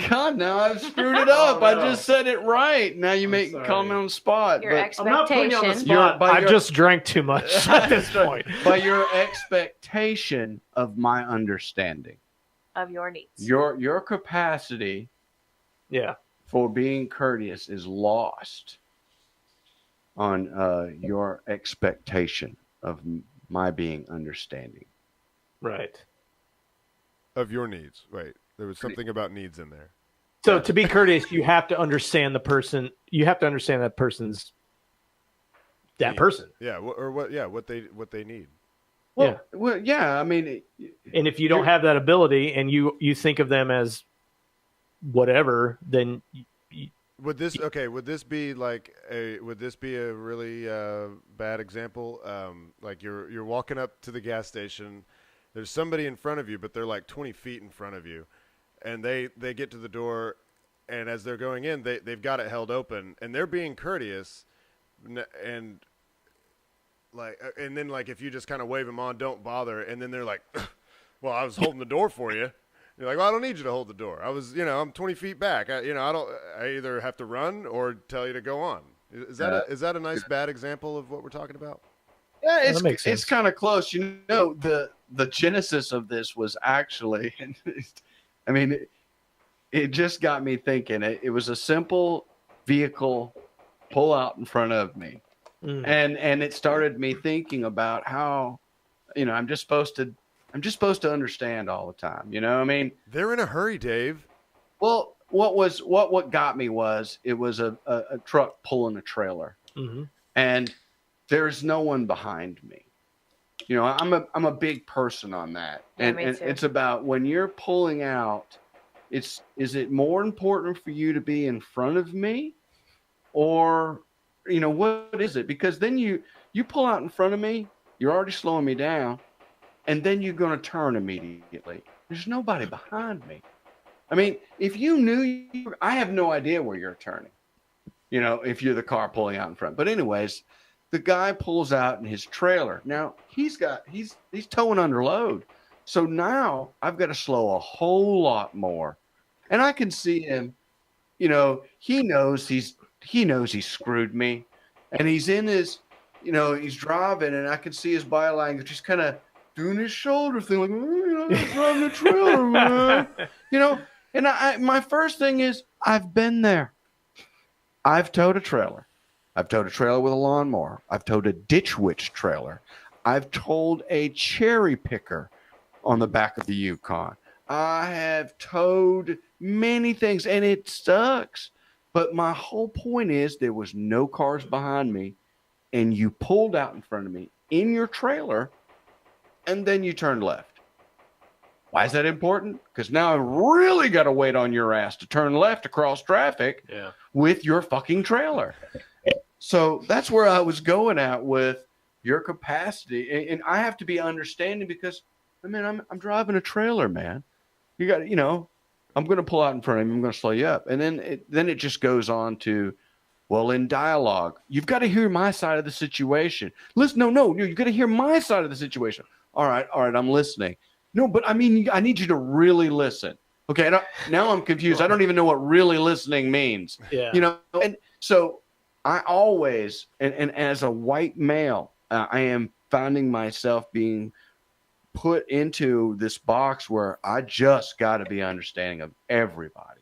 S6: God, now I've screwed it up.
S4: Oh, no.
S6: I just said it right. Now you make me call me on the spot.
S2: Your
S6: but
S4: I'm not putting you on the
S2: expectation
S4: spot.
S5: I've just drank too much at this point.
S6: by your expectation of my understanding,
S2: of your needs.
S6: your capacity
S5: Yeah.
S6: for being courteous is lost on your expectation of my being understanding.
S5: Right.
S3: Of your needs. Wait, there was something about needs in there.
S5: So to be courteous, you have to understand the person. You have to understand that person's that person.
S3: Yeah, what they need.
S6: Well, yeah. I mean,
S5: And if you don't have that ability, and you think of them as whatever, then
S3: Would this be a really bad example? Like you're walking up to the gas station, there's somebody in front of you, but they're like 20 feet in front of you, and they get to the door, and as they're going in, they've got it held open, and they're being courteous, and then like if you just kind of wave them on, don't bother, and then they're like, well, I was holding the door for you. You're like, well, I don't need you to hold the door. I'm 20 feet back. I either have to run or tell you to go on. Is that a nice bad example of what we're talking about?
S6: Yeah,
S5: that makes sense.
S6: it's kind of close. The genesis of this was actually, I mean, it just got me thinking. It was a simple vehicle pull out in front of me, and it started me thinking about how, I'm just supposed to understand all the time. I mean,
S3: they're in a hurry, Dave.
S6: Well, what got me was it was a truck pulling a trailer, and there's no one behind me. I'm a big person on that, and it's about when you're pulling out. Is it more important for you to be in front of me, or what is it? Because then you pull out in front of me, you're already slowing me down. And then you're going to turn immediately. There's nobody behind me. I mean, if you knew, I have no idea where you're turning, if you're the car pulling out in front. But anyways, the guy pulls out in his trailer. Now he's towing under load. So now I've got to slow a whole lot more. And I can see him, he knows he's screwed me. And he's in his, he's driving, and I can see his body language just kind of doing his shoulder thing, like, I'm driving a trailer, man. And my first thing is, I've been there. I've towed a trailer. I've towed a trailer with a lawnmower. I've towed a ditch witch trailer. I've towed a cherry picker on the back of the Yukon. I have towed many things, and it sucks. But my whole point is there was no cars behind me, and you pulled out in front of me in your trailer, and then you turned left. Why is that important? Because now I've really got to wait on your ass to turn left across traffic with your fucking trailer. So that's where I was going at with your capacity. And I have to be understanding because, I'm driving a trailer, man. You got, I'm going to pull out in front of you. I'm going to slow you up. And then it just goes on to, well, in dialogue, you've got to hear my side of the situation. Listen, no, you've got to hear my side of the situation. All right, I'm listening. No, but I need you to really listen. Okay, now I'm confused. I don't even know what really listening means.
S5: Yeah.
S6: And so I always, and as a white male, I am finding myself being put into this box where I just got to be understanding of everybody.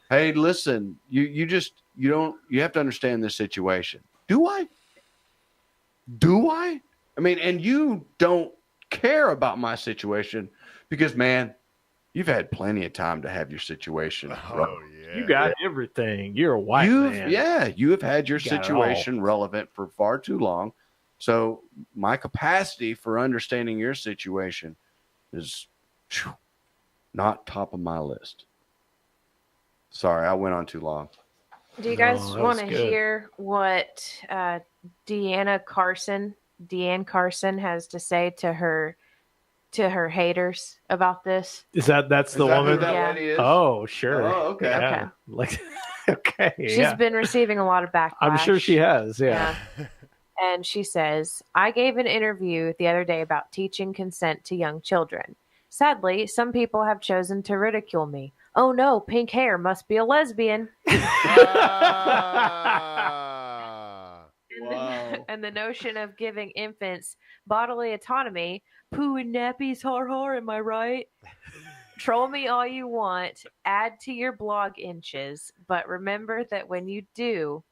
S6: Hey, listen, you have to understand this situation. Do I? And you don't care about my situation because, man, you've had plenty of time to have your situation.
S3: Oh, yeah.
S5: You got everything. You're a white man.
S6: Yeah, you have had your situation relevant for far too long. So my capacity for understanding your situation is not top of my list. Sorry, I went on too long.
S2: Do you guys want to hear what Deanne Carson has to say to her to her haters about this.
S5: That's the
S6: Is that
S5: woman?
S6: who that
S2: Yeah.
S6: lady is?
S5: Oh, sure.
S6: Oh, okay.
S5: Yeah.
S2: Okay.
S5: Like, okay.
S2: She's been receiving a lot of backlash.
S5: I'm sure she has. Yeah.
S2: And she says, I gave an interview the other day about teaching consent to young children. Sadly, some people have chosen to ridicule me. Oh no, pink hair must be a lesbian.
S6: Wow.
S2: And the notion of giving infants bodily autonomy, poo and nappies, har, am I right? Troll me all you want, add to your blog inches, but remember that when you do,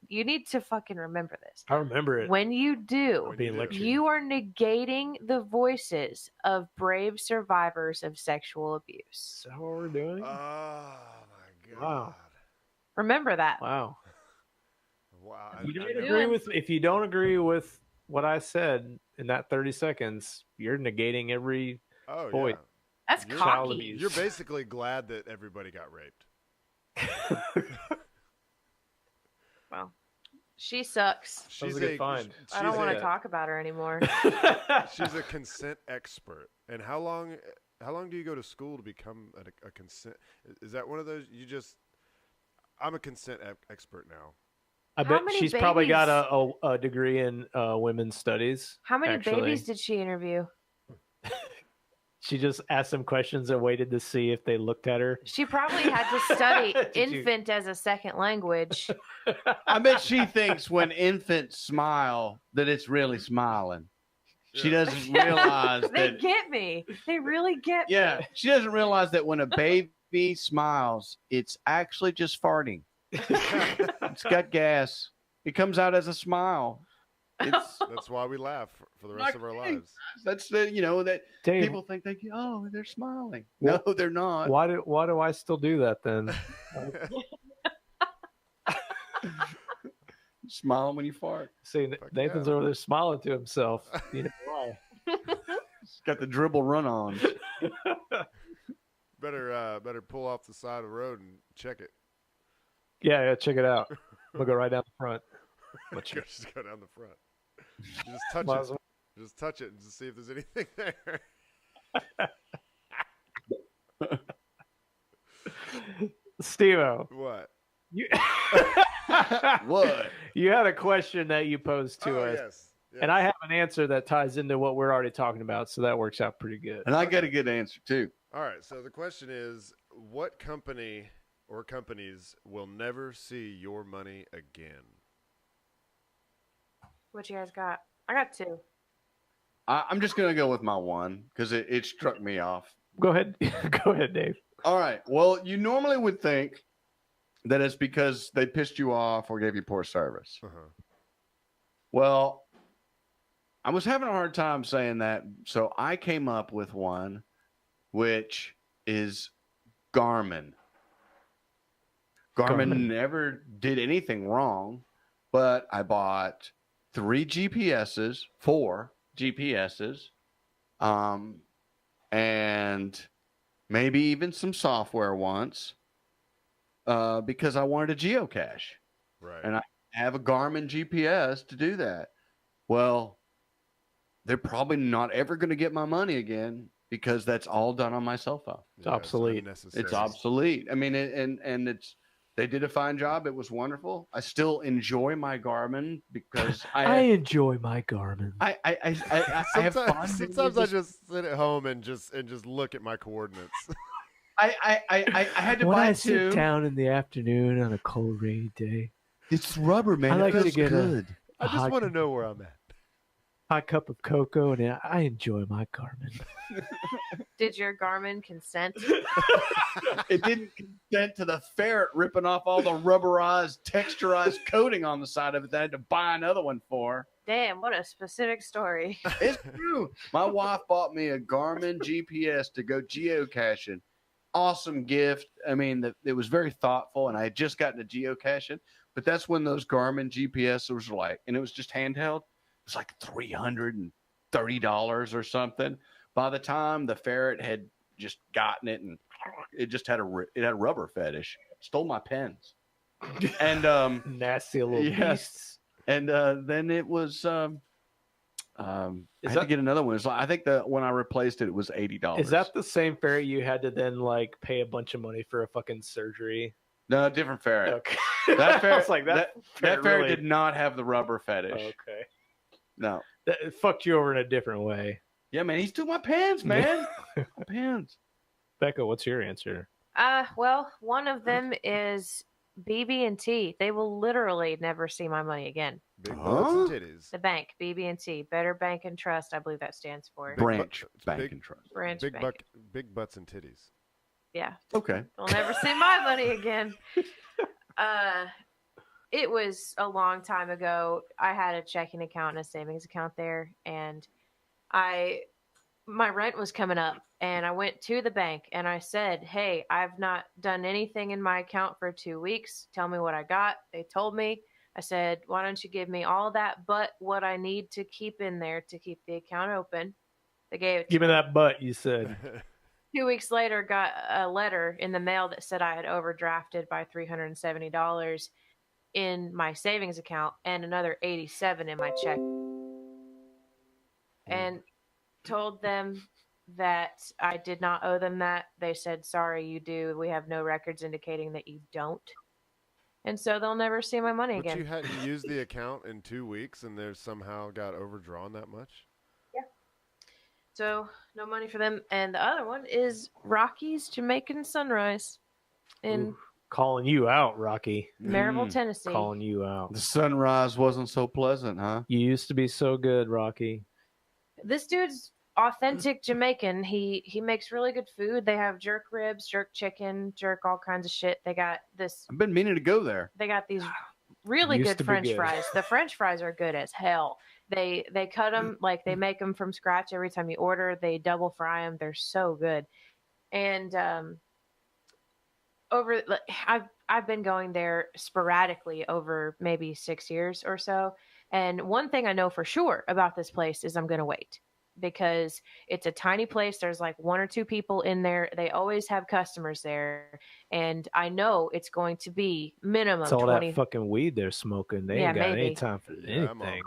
S2: you need to fucking remember this.
S5: I remember it.
S2: When you do,
S5: Being lectured.
S2: you are negating the voices of brave survivors of sexual abuse.
S5: Is that what we're doing?
S3: Oh my god!
S5: Wow.
S2: Remember that.
S5: Wow.
S3: Wow.
S5: If you don't agree with what I said in that 30 seconds, you're negating every
S3: Oh
S5: point.
S3: yeah.
S2: That's
S3: You're-
S5: Child
S2: cocky.
S5: abuse.
S3: You're basically glad that everybody got raped.
S2: Well, she sucks.
S5: That was a good find.
S2: I don't
S3: she's
S2: want
S3: a-
S2: to talk about her anymore.
S3: She's a consent expert. And how long do you go to school to become a consent? Is that one of those I'm a consent expert now.
S5: I
S2: How
S5: bet
S2: many
S5: she's probably got
S2: babies-
S5: a degree in women's studies.
S2: How many
S5: actually.
S2: babies did she interview?
S5: She just asked them questions and waited to see if they looked at her.
S2: She probably had to study
S5: Did you-
S2: infant as a second language.
S6: I bet she thinks when infants smile that it's really smiling. She doesn't realize
S2: They
S6: that.
S2: get me. They really get
S6: Yeah,
S2: me.
S6: she doesn't realize that when a baby smiles, it's actually just farting. It's got gas. It comes out as a smile. It's
S3: That's why we laugh for the rest of our lives.
S6: that's the that
S5: Dave,
S6: people think they're smiling. No, they're not.
S5: why do I still do that then?
S6: Smiling when you fart.
S5: See, Nathan's over there smiling to himself. You know why?
S6: It's got the dribble run on.
S3: Better pull off the side of the road and check it.
S5: Yeah, check it out. We'll go right down the front.
S3: Just go down the front. Just touch
S5: Might
S3: it.
S5: as well.
S3: Just touch it and just see if there's anything there.
S5: Steve-O,
S3: What?
S5: you
S6: What?
S5: you had a question that you posed to
S3: Oh,
S5: us,
S3: yes.
S5: and I have an answer that ties into what we're already talking about, so that works out pretty good.
S6: And I got a good answer too.
S3: All right. So the question is, what company or companies will never see your money again?
S2: What you guys got? I got two.
S6: I'm just gonna go with my one because it struck me off.
S5: Go ahead, go ahead, Dave.
S6: All right. Well, you normally would think that it's because they pissed you off or gave you poor service.
S3: Uh-huh.
S6: Well, I was having a hard time saying that, so I came up with one, which is Garmin. Garmin never did anything wrong, but I bought 4 GPSs, and maybe even some software once, because I wanted a geocache.
S3: Right.
S6: And I have a Garmin GPS to do that. Well, they're probably not ever going to get my money again because that's all done on my cell phone.
S5: It's obsolete.
S3: unnecessary.
S6: It's obsolete. I mean, and they did a fine job. It was wonderful. I still enjoy my Garmin because
S5: I enjoy my Garmin.
S6: I have fun.
S3: Sometimes I just sit at home and just look at my coordinates.
S6: I had to
S5: when
S6: buy
S5: I
S6: two.
S5: sit down in the afternoon on a cold, rainy day,
S6: It's rubber, man.
S5: I
S6: It
S5: like to
S6: feels
S5: get
S6: good.
S3: I just want to know where I'm at.
S5: hot cup of cocoa, and I enjoy my Garmin.
S2: Did your Garmin consent?
S6: It didn't consent to the ferret ripping off all the rubberized, texturized coating on the side of it that I had to buy another one for.
S2: Damn, what a specific story.
S6: It's true. My wife bought me a Garmin GPS to go geocaching. Awesome gift. I mean, it was very thoughtful, and I had just gotten a geocaching. But that's when those Garmin GPS were like, and it was just handheld. It was like $330 or something. By the time the ferret had just gotten it, and it just had a rubber fetish. Stole my pens, and
S5: Nasty little
S6: Yes.
S5: beasts.
S6: and then it was I
S5: Is
S6: had to
S5: that-
S6: get another one. It's like, I think that when I replaced it, it was $80.
S5: Is that the same ferret you had to then like pay a bunch of money for a fucking surgery?
S6: No, different ferret.
S5: Okay.
S6: That
S5: I
S6: ferret,
S5: was like,
S6: that ferret
S5: really-
S6: did not have the rubber fetish.
S5: Okay.
S6: No.
S5: That fucked you over in a different way.
S6: Yeah, man, he's doing my pants, man. My pants.
S5: Becca, what's your answer?
S2: Well, one of them is BB&T. They will literally never see my money again.
S3: Big butts and titties.
S2: The bank, BB&T, Better Bank and Trust, I believe that stands for.
S6: Branch
S3: It's
S6: Bank
S3: big-
S6: and Trust.
S2: Branch Bank.
S3: Big butts and titties.
S2: Yeah,
S6: Okay.
S2: they'll never see my money again. It was a long time ago. I had a checking account and a savings account there, and my rent was coming up, and I went to the bank and I said, "Hey, I've not done anything in my account for 2 weeks. Tell me what I got." They told me. I said, "Why don't you give me all that but what I need to keep in there to keep the account open?" They gave it to
S5: Give me that butt, you said.
S2: 2 weeks later, got a letter in the mail that said I had overdrafted by $370 in my savings account and another $87 in my check, and told them that I did not owe them that. They said, "Sorry, you do. We have no records indicating that you don't." And so they'll never see my money
S3: But
S2: again.
S3: you hadn't used the account in 2 weeks, and there's somehow got overdrawn that much.
S2: So no money for them. And the other one is Rocky's Jamaican Sunrise in
S5: Ooh, calling you out, Rocky.
S2: Maryville, Tennessee.
S5: Calling you out.
S6: The sunrise wasn't so pleasant, huh?
S5: You used to be so good, Rocky.
S2: This dude's authentic Jamaican. He makes really good food. They have jerk ribs, jerk chicken, jerk all kinds of shit. They got this.
S6: I've been meaning to go there.
S2: They got these really
S5: Used
S2: good
S5: to be
S2: French
S5: good.
S2: fries. The French fries are good as hell. They cut them like they make them from scratch every time you order. They double fry them. They're so good. And I've been going there sporadically over maybe 6 years or so. And one thing I know for sure about this place is I'm going to wait, because it's a tiny place. There's like 1 or 2 people in there. They always have customers there. And I know it's going to be minimum
S5: It's all
S2: 20.
S5: that fucking weed they're smoking. They
S2: Yeah,
S5: ain't got any
S2: maybe.
S5: time for
S3: Yeah, I'm
S5: anything.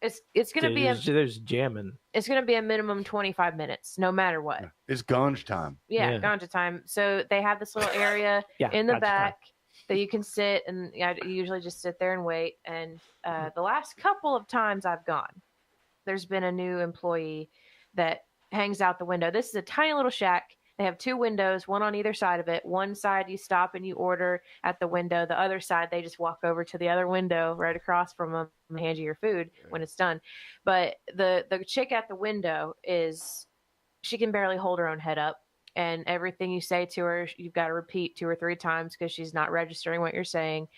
S2: It's going to be
S5: There's jamming.
S2: it's going to be a minimum 25 minutes, no matter what.
S6: It's ganj time.
S2: Yeah,
S5: Yeah.
S2: ganja time. So they have this little area
S5: Yeah,
S2: in the
S5: ganja time.
S2: back that you can sit, and I usually just sit there and wait. And the last couple of times I've gone, there's been a new employee that hangs out the window. This is a tiny little shack. They have 2 windows, one on either side of it. One side you stop and you order at the window. The other side, they just walk over to the other window right across from them and hand you your food when it's done. But the chick at the window she can barely hold her own head up. And everything you say to her, you've got to repeat 2 or 3 times because she's not registering what you're saying.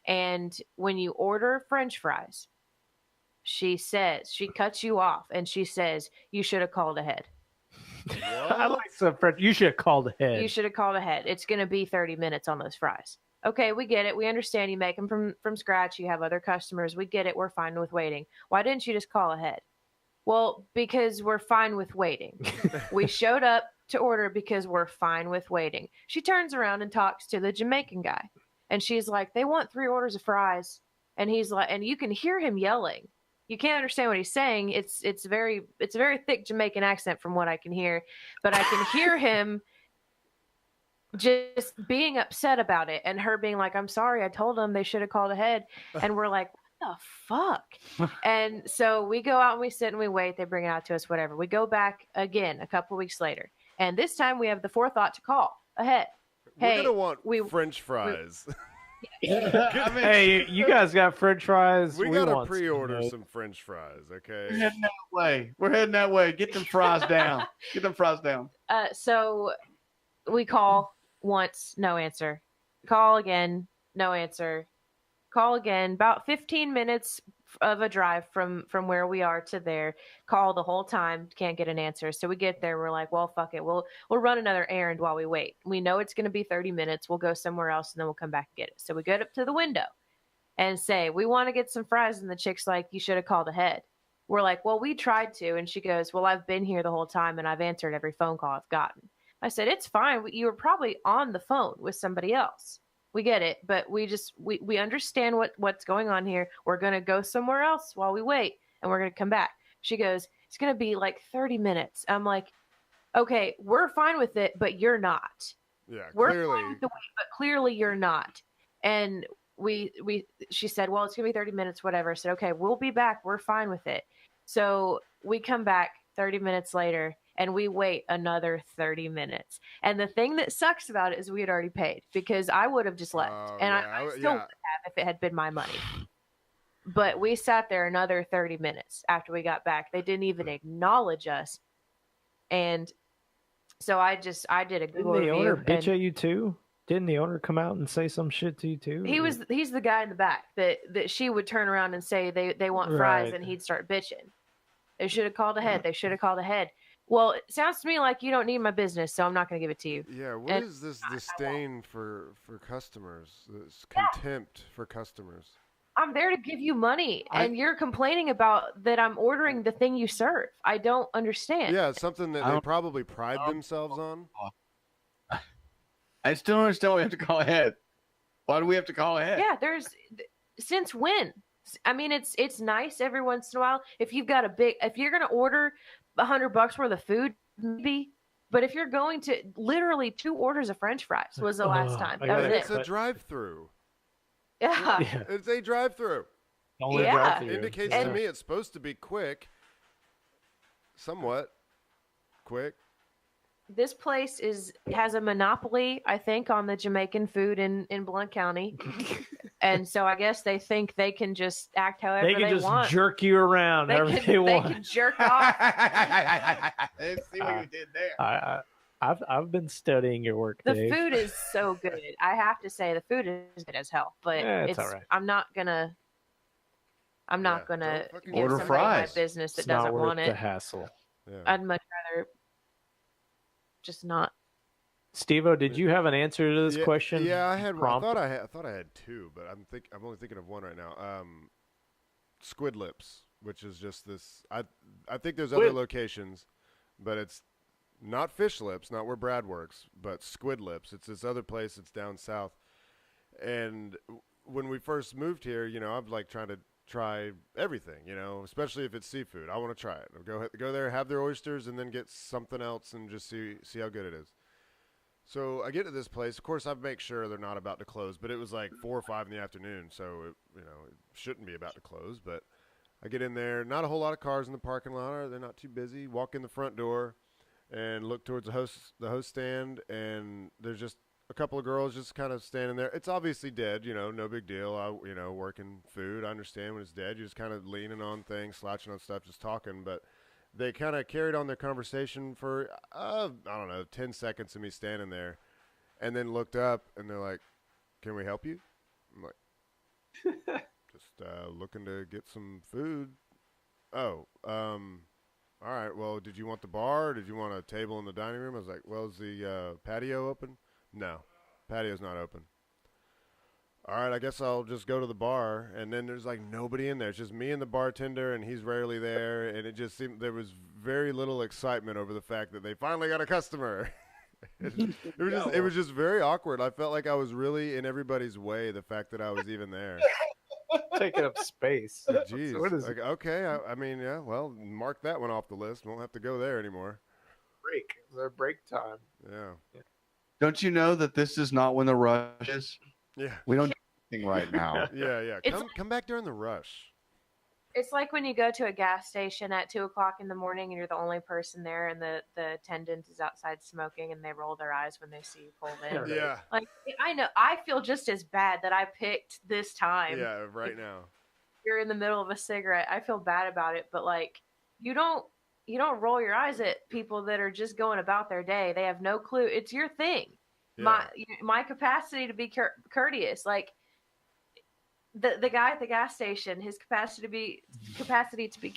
S2: And when you order French fries, she cuts you off and she says, "You should have called ahead.
S5: I like some French. You should have called ahead.
S2: You should have called ahead. It's going to be 30 minutes on those fries." Okay, we get it. We understand you make them from scratch. You have other customers. We get it. We're fine with waiting. Why didn't you just call ahead? Well, because we're fine with waiting. We showed up to order because we're fine with waiting. She turns around and talks to the Jamaican guy. And she's like, "They want 3 orders of fries." And he's like, and you can hear him yelling. You can't understand what he's saying. It's a very thick Jamaican accent from what I can hear, but I can hear him just being upset about it, and her being like, "I'm sorry, I told them they should have called ahead." And we're like, "What the fuck?" And so we go out and we sit and we wait. They bring it out to us, whatever. We go back again a couple weeks later, and this time we have the forethought to call ahead.
S3: We're
S2: Hey,
S3: gonna want
S2: we-
S3: French fries.
S5: Hey, you guys got French fries?
S3: we gotta
S5: want some,
S3: pre-order
S5: mate.
S3: some French fries,
S6: We're
S3: okay?
S6: heading that way. We're heading that way. Get them fries down. Get them fries down.
S2: So we call once, no answer. Call again, no answer. Call again. About 15 minutes of a drive from where we are to there. Call the whole time, can't get an answer. So we get there, we're like, "Well, fuck it. We'll run another errand while we wait. We know it's going to be 30 minutes. We'll go somewhere else and then we'll come back and get it." So we get up to the window and say, "We want to get some fries." And the chick's like, "You should have called ahead." We're like, "Well, we tried to." And she goes, "Well, I've been here the whole time and I've answered every phone call I've gotten." I said, "It's fine. You were probably on the phone with somebody else. We get it, but we understand what's going on here. We're going to go somewhere else while we wait, and we're going to come back." She goes, it's going to be like 30 minutes. I'm like, okay, we're fine with it, but you're not.
S3: Yeah,
S2: We're
S3: clearly.
S2: fine with the wait, but clearly you're not. And she said, well, it's going to be 30 minutes, whatever. I said, okay, we'll be back. We're fine with it. So we come back 30 minutes later and we wait another 30 minutes. And the thing that sucks about it is we had already paid, because I would have just left. And I still would have if it had been my money. But we sat there another 30 minutes after we got back. They didn't even acknowledge us. And so I did a Google
S5: Didn't the
S2: review.
S5: owner bitch at you too? Didn't the owner come out and say some shit to you too?
S2: He's the guy in the back that she would turn around and say they want fries, and he'd start bitching. They should have called ahead. They should have called ahead. Well, it sounds to me like you don't need my business, so I'm not going to give it to you.
S3: Yeah, what is this disdain for customers? This contempt for customers?
S2: I'm there to give you money, and you're complaining about that I'm ordering the thing you serve. I don't understand.
S3: Yeah, it's something that they probably pride themselves on.
S6: I still don't understand why we have to call ahead. Why do we have to call ahead?
S2: Yeah, since when? I mean, it's nice every once in a while. If you're going to order $100 worth of food, maybe. But if you're going to literally 2 orders of French fries was the last time. That was
S3: it's a drive-through.
S2: Yeah.
S3: It's a drive-through. Indicates to me it's supposed to be quick. Somewhat quick.
S2: This place has a monopoly, I think, on the Jamaican food in Blount County. And so I guess they think they can just act however they want.
S5: They can just jerk you around however they want.
S2: They can jerk off.
S6: Let's see what you did there.
S5: I've been studying your work,
S2: The
S5: Dave.
S2: food is so good. I have to say the food is good as hell. But
S5: it's all right.
S2: I'm not gonna give
S6: order
S2: somebody
S6: fries.
S2: my business that
S5: It's not
S2: doesn't
S5: worth
S2: want
S5: the
S2: it.
S5: hassle.
S3: Yeah.
S2: I'd much rather just not.
S3: Steve-O,
S5: did you have an answer to this question?
S3: Yeah, I had.
S5: Prompt?
S3: I thought I had 2, but I'm only thinking of one right now. Squid Lips, which is just this. I think there's other locations, but it's not Fish Lips, not where Brad works, but Squid Lips. It's this other place that's down south. And when we first moved here, I'm like trying to try everything, especially if it's seafood. I want to try it. I'll go there, have their oysters, and then get something else and just see how good it is. So I get to this place. Of course, I make sure they're not about to close, but it was like 4 or 5 in the afternoon, so it shouldn't be about to close. But I get in there, not a whole lot of cars in the parking lot. They're not too busy. Walk in the front door and look towards the host stand, and there's just a couple of girls just kind of standing there. It's obviously dead, no big deal. Working food. I understand when it's dead. You're just kind of leaning on things, slouching on stuff, just talking. But they kind of carried on their conversation for, I don't know, 10 seconds of me standing there, and then looked up, and they're like, "Can we help you?" I'm like, "Just looking to get some food." Oh, all right, well, did you want the bar, or did you want a table in the dining room? I was like, well, is the patio open? No, patio's not open. All right, I guess I'll just go to the bar. And then there's like nobody in there. It's just me and the bartender, and he's rarely there. And it just seemed there was very little excitement over the fact that they finally got a customer. It was just very awkward. I felt like I was really in everybody's way, the fact that I was even there.
S5: Taking up space.
S3: Jeez.
S5: So what is
S3: like, okay, I mean, yeah, well, mark that one off the list. Won't have to go there anymore.
S5: break? It's our break time.
S3: Yeah.
S6: Don't you know that this is not when the rush is?
S3: Yeah.
S6: We don't do anything right now.
S3: Yeah. Come back during the rush.
S2: It's like when you go to a gas station at 2:00 in the morning and you're the only person there, and the attendant is outside smoking, and they roll their eyes when they see you pull in.
S3: Yeah.
S2: Like, I know, I feel just as bad that I picked this time.
S3: Yeah, right now.
S2: You're in the middle of a cigarette. I feel bad about it, but like, you don't roll your eyes at people that are just going about their day. They have no clue. It's your thing.
S3: Yeah.
S2: My capacity to be courteous, like. The guy at the gas station, his capacity to be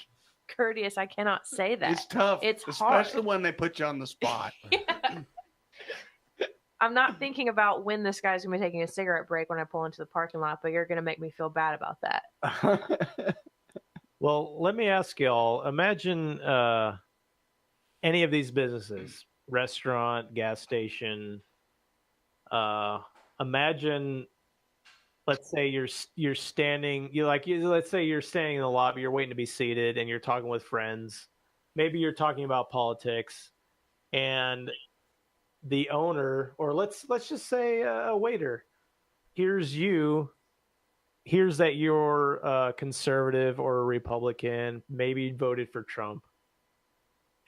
S2: courteous, I cannot say that.
S6: It's tough.
S2: It's
S6: especially
S2: hard.
S6: when they put you on the spot.
S2: Yeah. I'm not thinking about when this guy's going to be taking a cigarette break when I pull into the parking lot, but you're going to make me feel bad about that.
S5: Well, let me ask y'all. Imagine any of these businesses, restaurant, gas station. Imagine let's say you're standing, let's say you're standing in the lobby, you're waiting to be seated, and you're talking with friends. Maybe you're talking about politics, and the owner, or let's just say a waiter, hears that you're a conservative or a Republican, maybe you voted for Trump,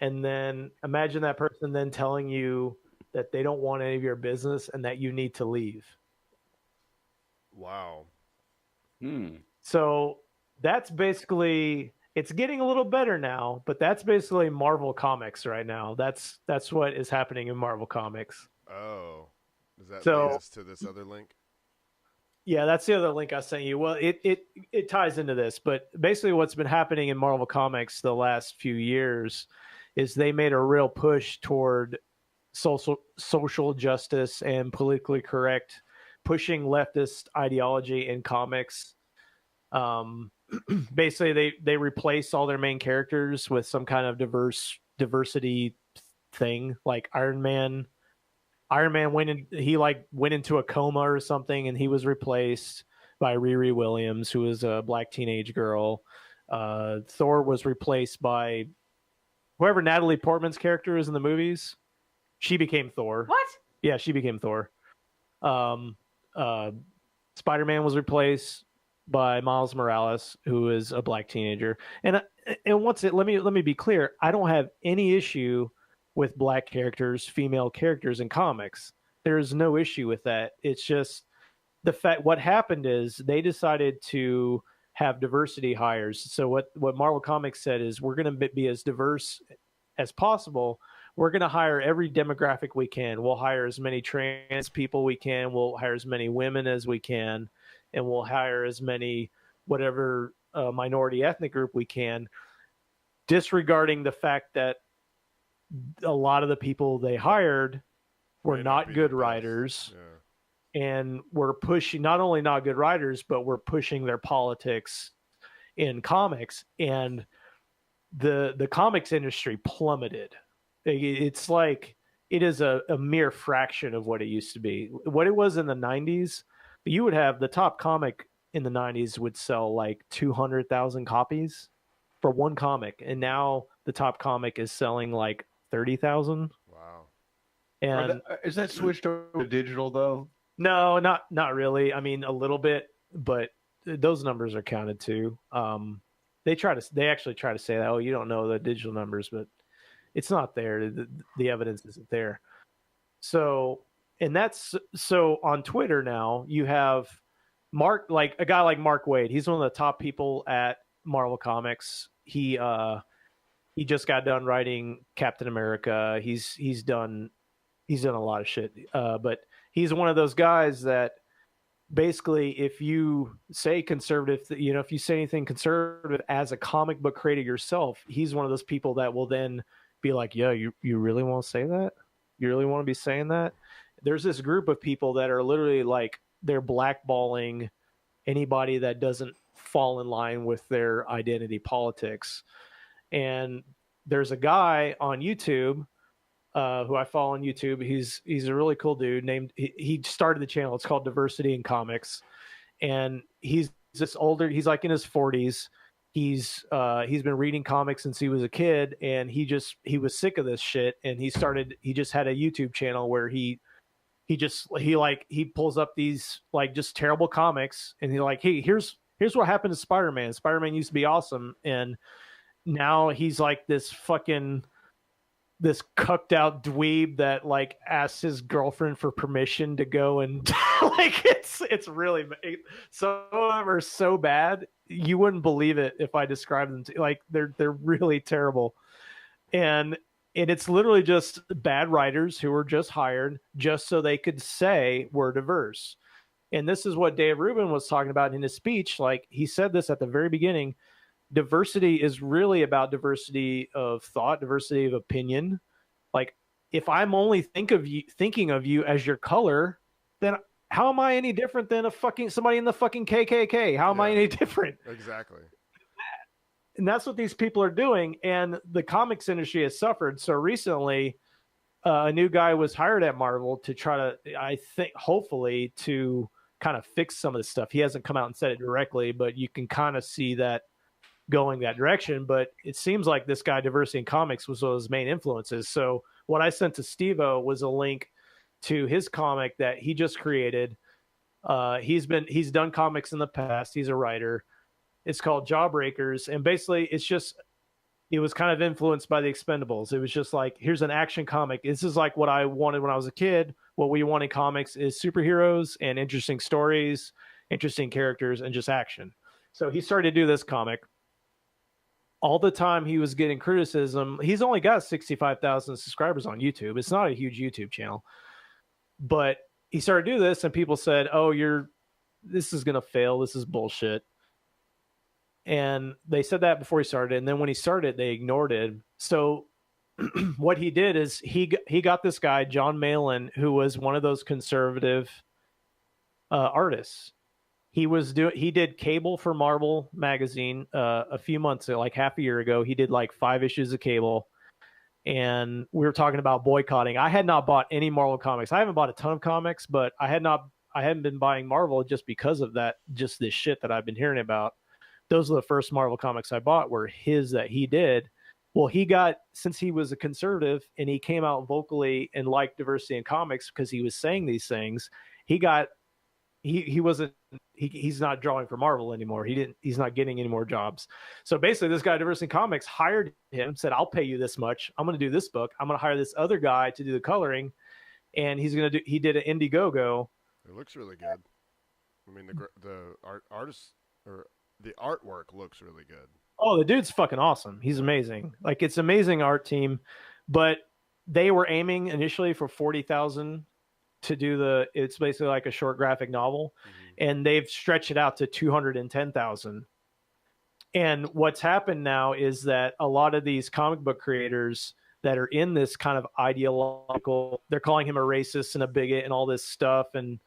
S5: and then imagine that person then telling you that they don't want any of your business and that you need to leave.
S3: Wow.
S5: So that's basically, it's getting a little better now, but that's basically Marvel Comics right now. That's what is happening in Marvel Comics.
S3: Oh, does that
S5: So-
S3: lead us to this other link?
S5: Yeah, that's the other link I sent you. Well, it ties into this, but basically what's been happening in Marvel Comics the last few years is they made a real push toward social justice and politically correct, pushing leftist ideology in comics. Basically they replaced all their main characters with some kind of diversity thing. Like Iron Man went into a coma or something, and he was replaced by Riri Williams, who was a black teenage girl. Thor was replaced by whoever Natalie Portman's character is in the movies. She became Thor.
S2: What?
S5: Yeah, she became Thor. Spider-Man was replaced by Miles Morales, who is a black teenager. And let me be clear, I don't have any issue with black characters, female characters in comics. There's no issue with that. It's just the fact what happened is they decided to have diversity hires. So what Marvel Comics said is, we're going to be as diverse as possible. We're going to hire every demographic we can. We'll hire as many trans people we can. We'll hire as many women as we can, and we'll hire as many whatever minority ethnic group we can, disregarding the fact that a lot of the people they hired were
S3: May
S5: not
S3: be
S5: good
S3: the best.
S5: writers,
S3: Yeah.
S5: and we're pushing not only not good writers, but we're pushing their politics in comics, and the comics industry plummeted. It's like it is a mere fraction of what it used to be. What it was in the 90s, you would have the top comic in the 90s would sell like 200,000 copies for one comic, and now the top comic is selling like 30,000.
S3: Wow.
S5: And
S6: Is that switched over to digital though?
S5: no, not really. I mean, a little bit, but those numbers are counted too. They actually try to say that, oh, you don't know the digital numbers, but it's not there. The evidence isn't there. So, and that's so on Twitter now you have a guy like Mark Waid. He's one of the top people at Marvel Comics. He just got done writing Captain America. He's done a lot of shit. But he's one of those guys that basically, if you say conservative, if you say anything conservative as a comic book creator yourself, he's one of those people that will then be like, yeah, you really want to say that? You really want to be saying that? There's this group of people that are literally like, they're blackballing anybody that doesn't fall in line with their identity politics. And there's a guy on YouTube who I follow on YouTube. He's a really cool dude named, he started the channel. It's called Diversity in Comics. And he's this older, he's like in his 40s. He's been reading comics since he was a kid, and he was sick of this shit. And he just had a YouTube channel where he pulls up these like just terrible comics, and he like, hey, here's what happened to Spider-Man. Spider-Man used to be awesome, and now he's like this cucked out dweeb that like asks his girlfriend for permission to go and like it's really, some of them are so bad you wouldn't believe it if I described them to, like they're really terrible, and it's literally just bad writers who were just hired just so they could say we're diverse. And this is what Dave Rubin was talking about in his speech. Like he said this at the very beginning. Diversity is really about diversity of thought, diversity of opinion. Like if I'm only thinking of you as your color, then how am I any different than somebody in the fucking KKK? How am I any different?
S3: Exactly.
S5: And that's what these people are doing. And the comics industry has suffered. So recently, a new guy was hired at Marvel to try to, I think, hopefully to kind of fixed some of this stuff. He hasn't come out and said it directly, but you can kind of see that going that direction. But it seems like this guy, Diversity in Comics, was one of his main influences. So what I sent to Steve-O was a link to his comic that he just created. He's done comics in the past. He's a writer. It's called Jawbreakers, and basically it was kind of influenced by the Expendables. It was just like, here's an action comic. This is like what I wanted when I was a kid. What we want in comics is superheroes and interesting stories, interesting characters, and just action. So he started to do this comic. All the time he was getting criticism. He's only got 65,000 subscribers on YouTube. It's not a huge YouTube channel. But he started to do this, and people said, oh, this is going to fail. This is bullshit. And they said that before he started. And then when he started, they ignored it. So what he did is he got this guy, John Malin, who was one of those conservative artists. He did Cable for Marvel magazine a few months, like half a year ago. He did like 5 issues of Cable. And we were talking about boycotting. I had not bought any Marvel comics. I haven't bought a ton of comics, but I hadn't been buying Marvel just because of that, just this shit that I've been hearing about. Those are the first Marvel comics I bought were his that he did. Well, since he was a conservative and he came out vocally and liked diversity in comics because he was saying these things, he's not drawing for Marvel anymore. He's not getting any more jobs. So basically this guy, Diversity in Comics, hired him, said, I'll pay you this much. I'm going to do this book. I'm going to hire this other guy to do the coloring. And he did an Indiegogo.
S3: It looks really good. I mean, the artist or the artwork looks really good.
S5: Oh, the dude's fucking awesome. He's amazing. Like, it's amazing art team, but they were aiming initially for 40,000 to do it's basically like a short graphic novel, and they've stretched it out to 210,000. And what's happened now is that a lot of these comic book creators that are in this kind of ideological, they're calling him a racist and a bigot and all this stuff. And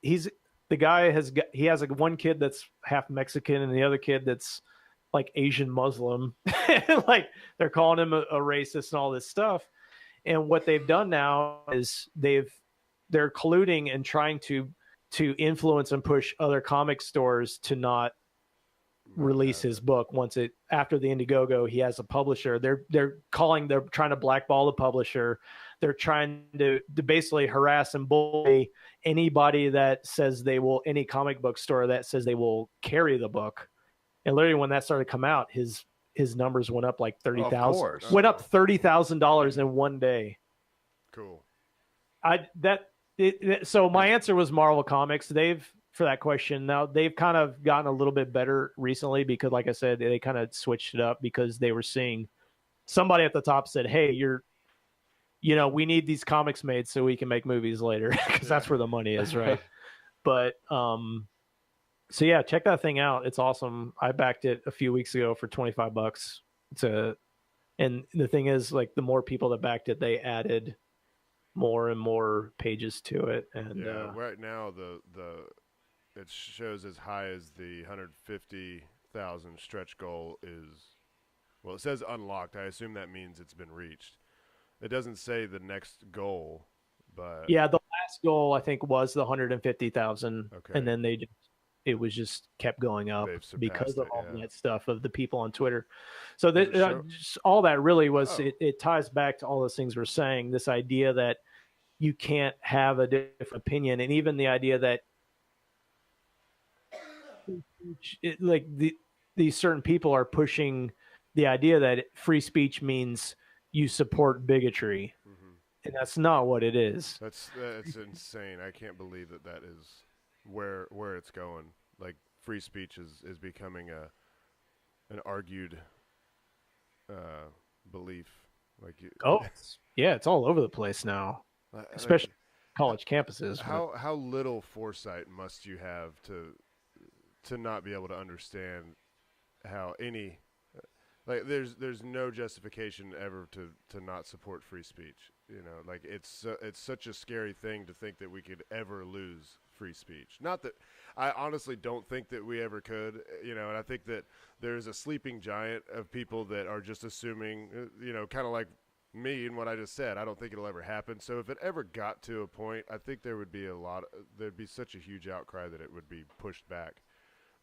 S5: he has like one kid that's half Mexican and the other kid that's like Asian Muslim. Like, they're calling him a racist and all this stuff. And what they've done now is they're colluding and trying to influence and push other comic stores to not release his book after the Indiegogo. He has a publisher. They're trying to blackball the publisher. They're trying to basically harass and bully anybody that says any comic book store that says they will carry the book. And literally, when that started to come out, his numbers went up like 30,000. Went up $30,000 in one day.
S3: Cool.
S5: So my answer was Marvel Comics. For that question, now they've kind of gotten a little bit better recently because, like I said, they kind of switched it up because they were seeing somebody at the top said, hey, we need these comics made so we can make movies later, because that's where the money is, right? But so yeah, check that thing out. It's awesome. I backed it a few weeks ago for $25. And the thing is, like, the more people that backed it, they added more and more pages to it. And
S3: right now it shows as high as the 150,000 stretch goal is. Well, it says unlocked. I assume that means it's been reached. It doesn't say the next goal, but
S5: yeah, the last goal I think was the 150,000,
S3: okay.
S5: And then it was just kept going up because of all that stuff of the people on Twitter. So just all that really was it ties back to all those things we're saying. This idea that you can't have a different opinion, and even the idea that these certain people are pushing the idea that free speech means you support bigotry, and that's not what it is.
S3: That's insane. I can't believe that is where it's going. Like, free speech is becoming an argued belief. Like,
S5: it's all over the place now, especially college campuses.
S3: How little foresight must you have to not be able to understand how any there's no justification ever to not support free speech. Like, it's such a scary thing to think that we could ever lose free speech. Not that I honestly don't think that we ever could, and I think that there's a sleeping giant of people that are just assuming, kind of like me and what I just said. I don't think it'll ever happen. So if it ever got to a point, I think there would be there'd be such a huge outcry that it would be pushed back.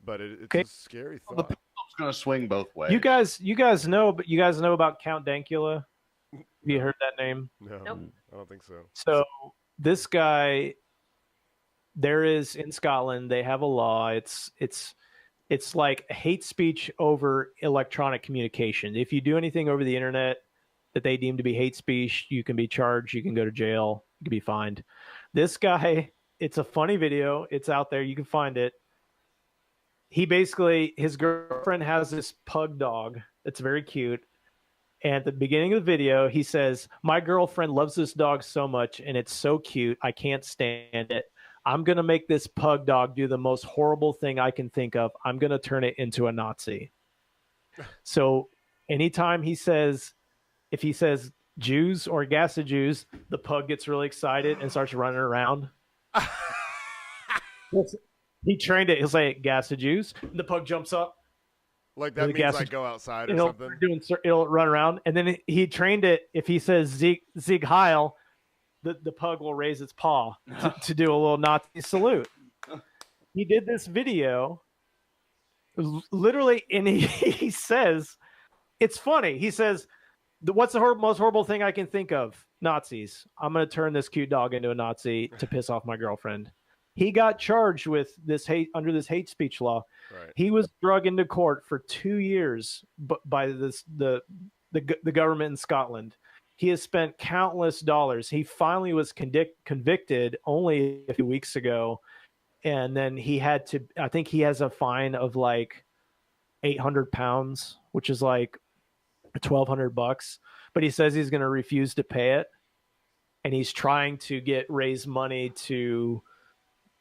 S3: But it's
S5: Okay.
S3: a scary
S6: Well, the
S3: thought.
S6: pendulum's going to swing both ways.
S5: You guys know about Count Dankula? Have you heard that name?
S3: No,
S2: Nope.
S3: I don't think so.
S5: So this guy, there is in Scotland, they have a law. It's like hate speech over electronic communication. If you do anything over the internet that they deem to be hate speech, you can be charged, you can go to jail, you can be fined. This guy, it's a funny video. It's out there. You can find it. His girlfriend has this pug dog that's very cute. And at the beginning of the video, he says, "My girlfriend loves this dog so much, and it's so cute. I can't stand it. I'm going to make this pug dog do the most horrible thing I can think of. I'm going to turn it into a Nazi." So anytime if he says Jews or gas the Jews, the pug gets really excited and starts running around. He trained it. He'll say gas the Jews. And the pug jumps up.
S3: Like that means like go outside or something.
S5: It'll run around. And then he trained it. If he says Sieg Heil, the pug will raise its paw to do a little Nazi salute. He did this video literally, and he says, it's funny. He says, "What's the most horrible thing I can think of? Nazis. I'm going to turn this cute dog into a Nazi to piss off my girlfriend." He got charged with under this hate speech law.
S3: Right.
S5: He was dragged into court for 2 years by the government in Scotland. He has spent countless dollars. He finally was convicted only a few weeks ago, and then I think he has a fine of like £800, which is like $1,200. But he says he's going to refuse to pay it, and he's trying to raise money to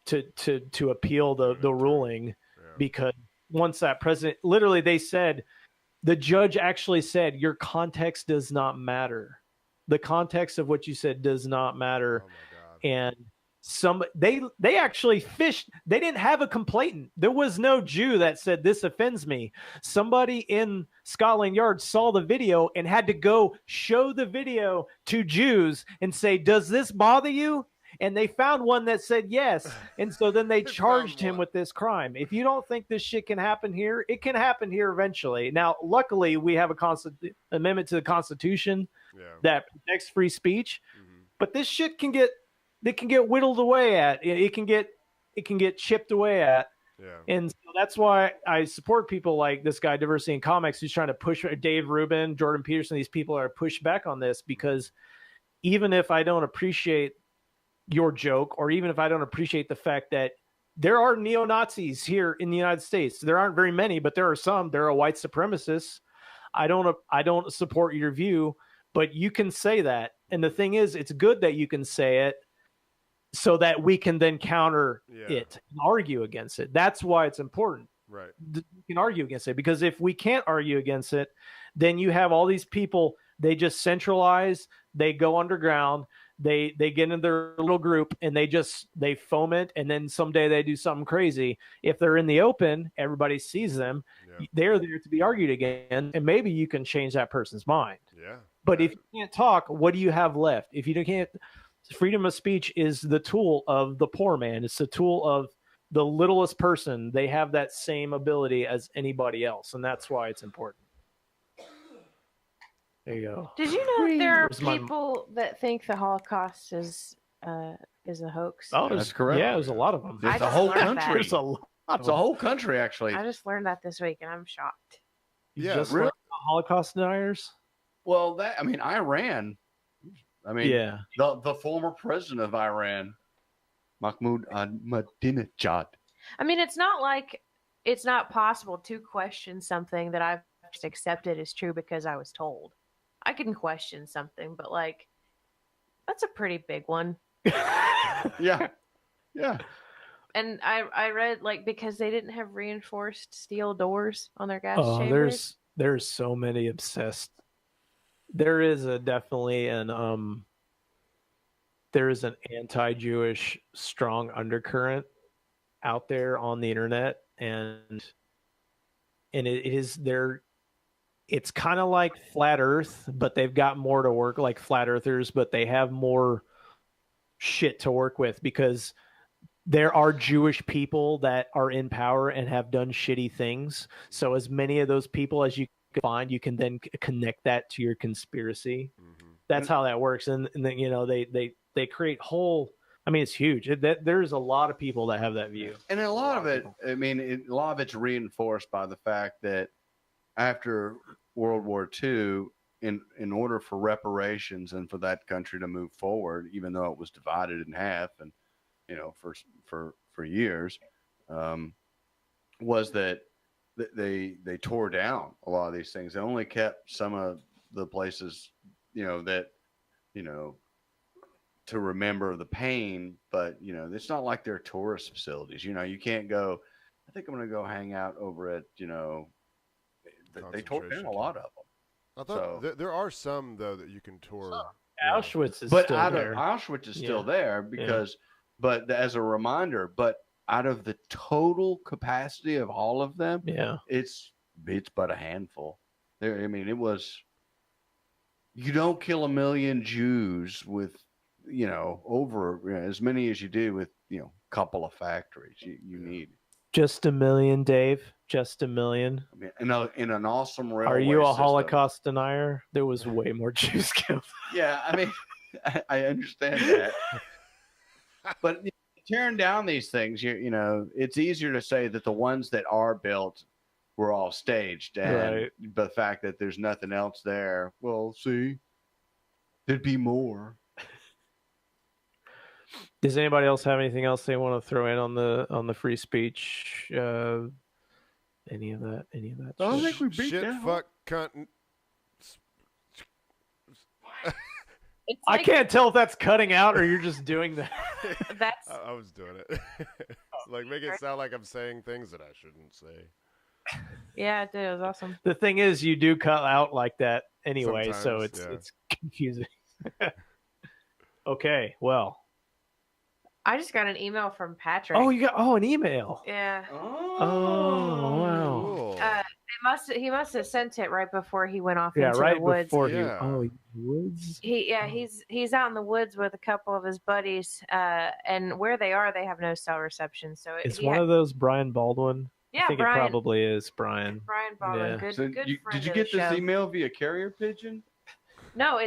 S5: appeal the ruling, because once that president, literally the judge actually said, your context does not matter. The context of what you said does not matter.
S3: Oh my God.
S5: And they actually fished. They didn't have a complainant. There was no Jew that said this offends me. Somebody in Scotland Yard saw the video and had to go show the video to Jews and say, "Does this bother you?" And they found one that said yes. And so then they charged him with this crime. If you don't think this shit can happen here, it can happen here eventually. Now, luckily, we have amendment to the Constitution that protects free speech. Mm-hmm. But this shit can get whittled away at. It can get chipped away at. Yeah. And so that's why I support people like this guy, Diversity in Comics, who's trying to push Dave Rubin, Jordan Peterson. These people are pushed back on this, because even if I don't appreciate your joke, or even if I don't appreciate the fact that there are neo-Nazis here in the United States, there aren't very many, but there are some. There are white supremacists. I don't support your view, but you can say that. And the thing is, it's good that you can say it so that we can then counter it and argue against it. That's why it's important.
S3: Right.
S5: You can argue against it, because if we can't argue against it, then you have all these people, they just centralize, they go underground, they get in their little group, and they foment, and then someday they do something crazy. If they're in the open, everybody sees them. They're there to be argued against, and maybe you can change that person's mind.
S3: Yeah.
S5: But if you can't talk, what do you have left? If you can't, freedom of speech is the tool of the poor man. It's the tool of the littlest person. They have that same ability as anybody else, and that's why it's important. There you go.
S2: Did you know there are people that think the Holocaust is a hoax?
S5: Oh,
S6: that's correct.
S5: Yeah, there's a lot of them.
S6: There's a whole country.
S5: There's a lot.
S6: It's a whole country, actually.
S2: I just learned that this week, and I'm shocked.
S5: You just learned about Holocaust deniers?
S6: Well, Iran. The former president of Iran, Mahmoud Ahmadinejad.
S2: I mean, it's not like it's not possible to question something that I've just accepted as true because I was told. I can question something, but like, that's a pretty big one.
S6: Yeah.
S2: And I read, like, because they didn't have reinforced steel doors on their gas chambers.
S5: There's so many obsessed. There is definitely an anti-Jewish strong undercurrent out there on the internet, and it is there. it's kind of like flat Earth, but they've got more to work like flat earthers, but they have more shit to work with because there are Jewish people that are in power and have done shitty things. So as many of those people as you can find, you can then connect that to your conspiracy.
S3: Mm-hmm.
S5: That's how that works. And then, they create whole, I mean, it's huge. There's a lot of people that have that view.
S6: And a lot of it, I mean, a lot of it's reinforced by the fact that after World War II, in order for reparations and for that country to move forward, even though it was divided in half and, for years, was that they tore down a lot of these things. They only kept some of the places, to remember the pain, but it's not like they're tourist facilities. You can't go. I think I'm going to go hang out over at they tore down a lot of them.
S3: I thought there are some though that you can tour.
S5: Auschwitz is
S6: but
S5: still there.
S6: Auschwitz is still there because, but as a reminder, but out of the total capacity of all of them, it's but a handful. There, I mean, it was. You don't kill 1 million Jews with, over as many as you do with, a couple of factories. You need
S5: just 1 million, Dave. Just 1 million.
S6: I mean, in an awesome railway.
S5: Are you a
S6: system.
S5: Holocaust denier? There was way more Jews killed.
S6: Yeah, I mean, I understand that, but tearing down these things, it's easier to say that the ones that are built were all staged, and the fact that there's nothing else there. Well, see, there'd be more.
S5: Does anybody else have anything else they want to throw in on the free speech? Any of that?
S6: I don't think we beat
S3: shit,
S6: that.
S3: Fuck, cunt.
S5: I can't tell if that's cutting out or you're just doing that.
S2: That's.
S3: I was doing it. Like, make it sound like I'm saying things that I shouldn't say.
S2: Yeah, it did. It was awesome.
S5: The thing is, you do cut out like that anyway, so
S3: Sometimes,
S5: it's confusing. Okay, well.
S2: I just got an email from Patrick.
S5: Oh, you got an email.
S2: Yeah.
S5: Oh wow.
S3: Cool.
S2: He must have sent it right before he went off
S5: Yeah,
S2: into
S5: right
S2: the woods.
S5: before
S2: woods. He's out in the woods with a couple of his buddies, and where they are, they have no cell reception. So
S5: it's one of those Brian Baldwin.
S2: Yeah,
S5: I think
S2: Brian.
S5: It probably is Brian.
S2: Brian Baldwin,
S5: Yeah.
S2: good
S6: So
S2: friend
S6: did you
S2: of
S6: get
S2: the
S6: this
S2: show.
S6: email via carrier pigeon?
S2: No,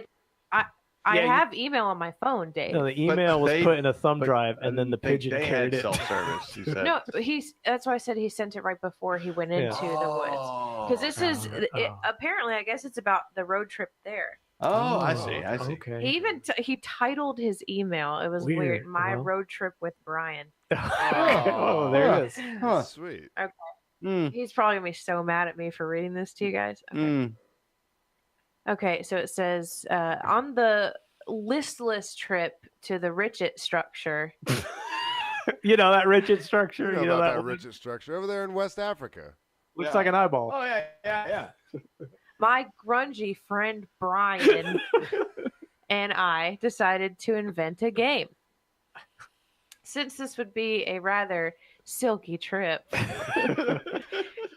S2: I have email on my phone, Dave.
S5: No, the email was put in a thumb drive, and then the pigeon
S6: they
S5: carried
S6: had
S5: it.
S6: self-service. He said.
S2: No, that's why I said he sent it right before he went into the woods. Because this is apparently, I guess it's about the road trip there.
S6: Oh, I see.
S5: Okay.
S2: He even he titled his email. It was weird. My road trip with Brian.
S5: Oh, there it is.
S6: Huh.
S3: Sweet.
S2: Okay. He's probably gonna be so mad at me for reading this to you guys. Okay. Okay, so it says on the listless trip to the Richet structure.
S5: You know that Richet structure.
S3: You know about that Richet structure over there in West Africa.
S5: Looks like an eyeball.
S6: Oh yeah.
S2: My grungy friend Brian and I decided to invent a game. Since this would be a rather silky trip,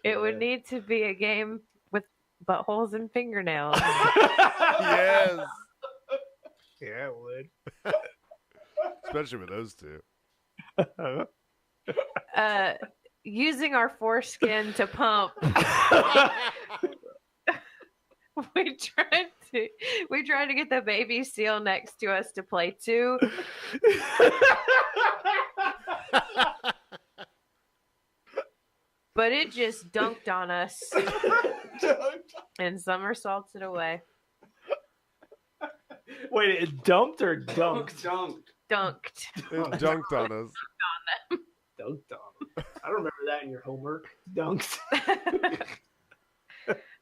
S2: it would need to be a game with buttholes and fingernails.
S3: Yes.
S5: Yeah, it would.
S3: Especially with those two.
S2: Using our foreskin to pump. We tried to get the baby seal next to us to play too. But it just dunked on us and somersaulted away.
S5: Wait, it dumped or dunked?
S2: Dunked.
S3: It dunked on us.
S5: Dunked on. I remember that in your homework. Dunked.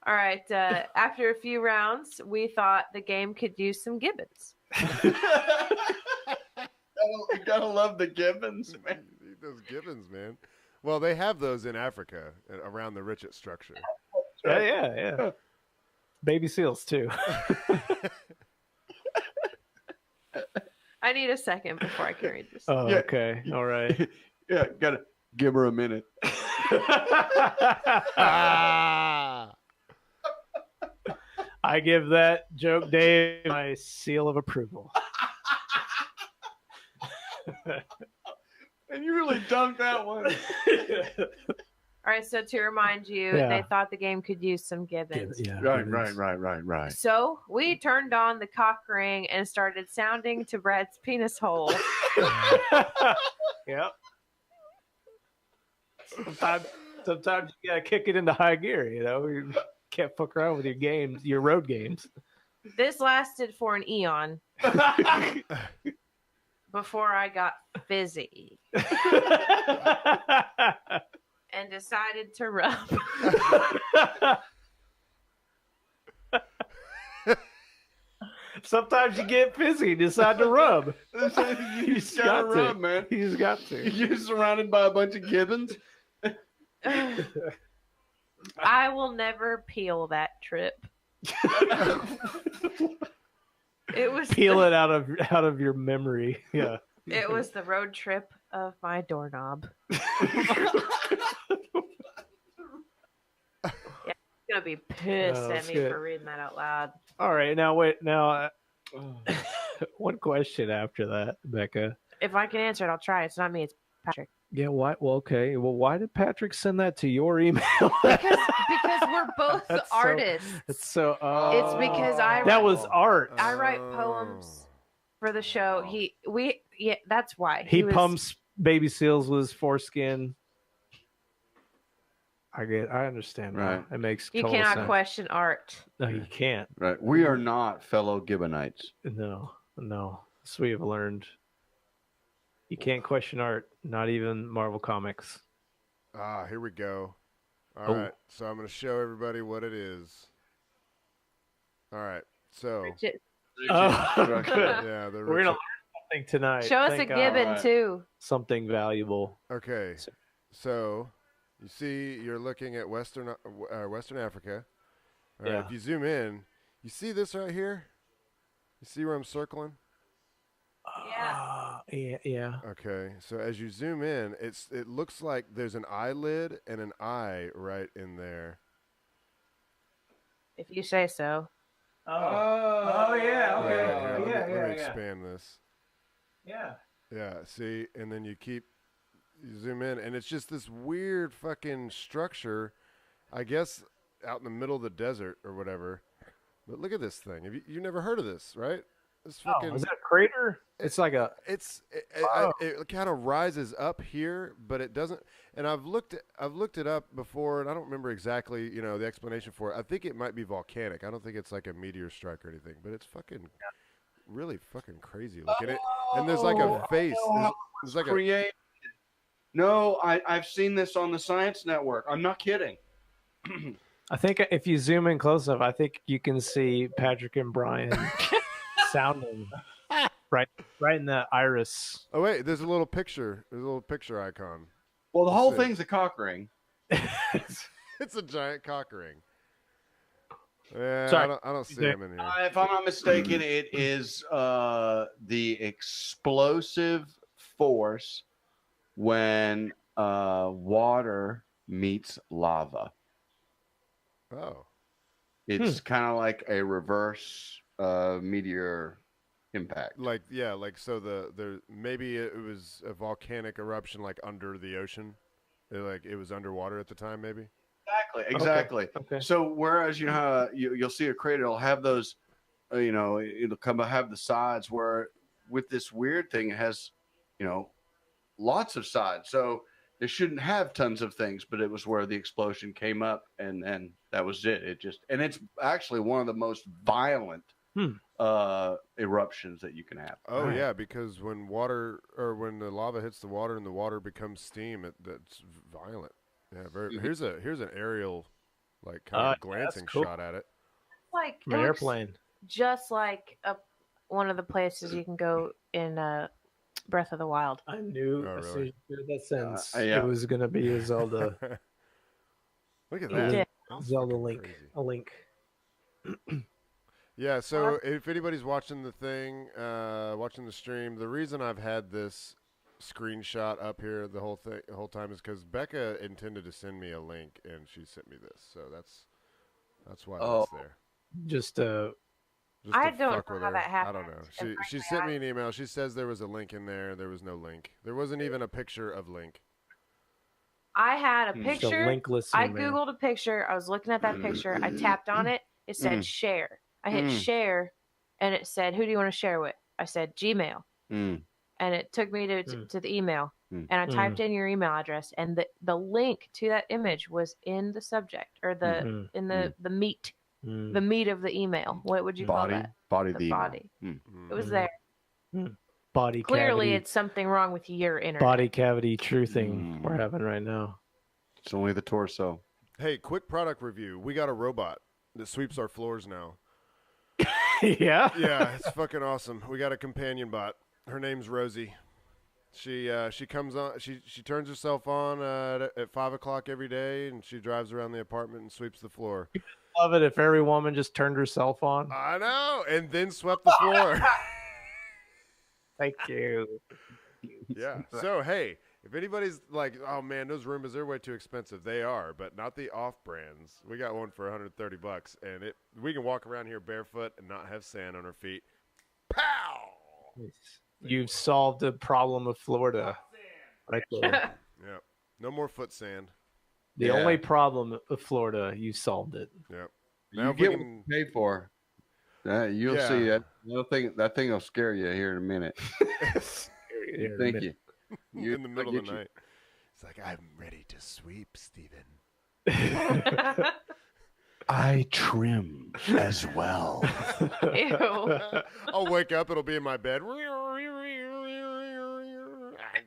S2: All right. After a few rounds, we thought the game could use some gibbons.
S6: You gotta love the gibbons, man.
S3: Those gibbons, man. Well, they have those in Africa around the Richet structure.
S5: Yeah. Baby seals too.
S2: I need a second before I can read this.
S5: Oh,
S6: Yeah.
S5: okay. All right.
S6: Yeah, gotta give her a minute.
S5: I give that joke, Dave, my seal of approval.
S6: And you really dunked that one.
S2: All right, so to remind you,
S5: Yeah.
S2: they thought the game could use some gibbons.
S6: Right.
S2: So we turned on the cock ring and started sounding to Brad's penis hole.
S5: Yep. Sometimes you gotta kick it into high gear. You can't fuck around with your road games.
S2: This lasted for an eon before I got fizzy and decided to rub.
S5: Sometimes you get fizzy, decide to rub.
S6: You just gotta rub, man.
S5: You just got to.
S6: You're surrounded by a bunch of gibbons.
S2: I will never peel that trip. It was
S5: Peel it out of your memory. Yeah.
S2: It was the road trip of my doorknob. Yeah, he's gonna be pissed at me for reading that out loud.
S5: All right, now wait. Now, one question after that, Becca.
S2: If I can answer it, I'll try. It's not me. It's Patrick.
S5: Yeah. Why? Well, okay. Well, why did Patrick send that to your email?
S2: because we're both artists.
S5: It's so.
S2: It's because
S5: that was art.
S2: I write poems for the show. That's why
S5: He pumps baby seals with his foreskin. I understand.
S6: Right.
S5: Now. It makes
S2: you
S5: total
S2: cannot
S5: sense.
S2: question art.
S5: No, you can't.
S6: Right. We are not fellow Gibbonites.
S5: No. This we have learned. You can't question art, not even Marvel Comics.
S3: Here we go. All right. So I'm going to show everybody what it is. All right. So.
S5: Good.
S3: Yeah,
S5: we're going to learn something tonight.
S2: Show us a gibbon, too.
S5: Something valuable.
S3: Okay. So, you see, you're looking at Western Africa. All right.
S5: Yeah.
S3: If you zoom in, you see this right here? You see where I'm circling?
S5: Yeah.
S3: Okay, so as you zoom in, it looks like there's an eyelid and an eye right in there.
S2: If you say so.
S5: Oh yeah. Okay.
S3: Let me expand this.
S5: Yeah.
S3: Yeah. See, and then you zoom in, and it's just this weird fucking structure, I guess, out in the middle of the desert or whatever. But look at this thing. Have you never heard of this, right? This fucking.
S5: Is it a crater? It's like a.
S3: It kind of rises up here, but it doesn't. And I've looked it up before, and I don't remember exactly, the explanation for it. I think it might be volcanic. I don't think it's like a meteor strike or anything, but it's fucking really fucking crazy looking. And there's like a face. There's like
S6: created. No, I've seen this on the Science Network. I'm not kidding.
S5: I think if you zoom in close enough, I think you can see Patrick and Brian sounding right in the iris.
S3: Oh wait, there's a little picture. There's a little picture icon.
S6: Well, the whole thing's a cock ring.
S3: It's a giant cock ring. Yeah,
S5: Sorry.
S3: I don't see him in here.
S6: If I'm not mistaken, it is the explosive force when water meets lava.
S3: Oh.
S6: It's kind of like a reverse meteor impact.
S3: So maybe it was a volcanic eruption like under the ocean. It was underwater at the time, maybe.
S6: Exactly.
S5: Okay.
S6: So whereas how you'll see a crater, it'll have those, it'll have the sides where with this weird thing it has, lots of sides. So it shouldn't have tons of things, but it was where the explosion came up, and that was it. It's actually one of the most violent eruptions that you can have.
S3: Oh yeah, because when the lava hits the water and the water becomes steam, that's violent. Yeah, here's an aerial, like kind of glancing shot at it.
S2: Like
S5: an airplane,
S2: just like one of the places you can go in Breath of the Wild.
S5: I knew that sense.
S6: Yeah.
S5: It was gonna be a Zelda.
S3: Look at that.
S5: Zelda Link.
S3: Crazy.
S5: A Link.
S3: Yeah, so if anybody's watching the thing, watching the stream, the reason I've had this screenshot up here the whole time is because Becca intended to send me a link, and she sent me this, so that's why it's there.
S5: Just
S3: Just
S2: I
S3: to
S2: don't
S3: fuck
S2: know
S3: with
S2: how
S3: her.
S2: that
S3: I don't
S2: happened,
S3: know.
S2: and
S3: She
S2: frankly,
S3: sent me an email. She says there was a link in there. There was no link. There wasn't even a picture of link.
S2: I had a
S6: Hmm.
S5: just a
S2: picture.
S5: linkless
S2: I
S5: email.
S2: googled a picture. I was looking at that picture. I tapped on it. It said
S6: Mm.
S2: share. I hit
S6: Mm.
S2: share, and it said, "Who do you want to share with?" I said Gmail,
S6: Mm.
S2: and it took me to
S5: Mm.
S2: to the email.
S6: Mm.
S2: And I typed in your email address, and the link to that image was in the subject or
S5: Mm.
S2: in the meat
S5: Mm.
S2: the meat of the email. What would you call
S6: Body,
S2: that?
S6: body,
S2: The
S6: the email.
S2: body.
S6: Mm.
S2: It was
S5: Mm.
S2: there.
S5: Body
S2: Clearly,
S5: cavity.
S2: it's something wrong with your internet.
S5: Body cavity truthing
S6: Mm.
S5: we're having right now.
S6: It's only the torso.
S3: Hey, quick product review. We got a robot that sweeps our floors now.
S5: Yeah.
S3: Yeah, it's fucking awesome. We got a companion bot. Her name's Rosie. She comes on. She turns herself on at 5 o'clock every day, and she drives around the apartment and sweeps the floor.
S5: Love it if every woman just turned herself on.
S3: I know, and then swept the floor.
S5: Thank you.
S3: Yeah. So hey, if anybody's like, oh man, those Roombas are way too expensive, they are, but not the off brands. We got one for $130, and we can walk around here barefoot and not have sand on our feet. Pow!
S5: You've solved the problem of Florida. Right there.
S3: Yeah. No more foot sand.
S5: The
S6: Yeah.
S5: only problem of Florida, you solved it.
S3: Yep.
S6: You
S3: Now if we
S6: get what
S3: can-
S6: you pay for. You'll
S3: Yeah.
S6: see that thing will scare you here in a minute. You think you
S3: in the middle of the
S6: you.
S3: night. It's like, I'm ready to sweep, Steven.
S6: I trim as well.
S2: Ew.
S3: I'll wake up, it'll be in my bed. I'm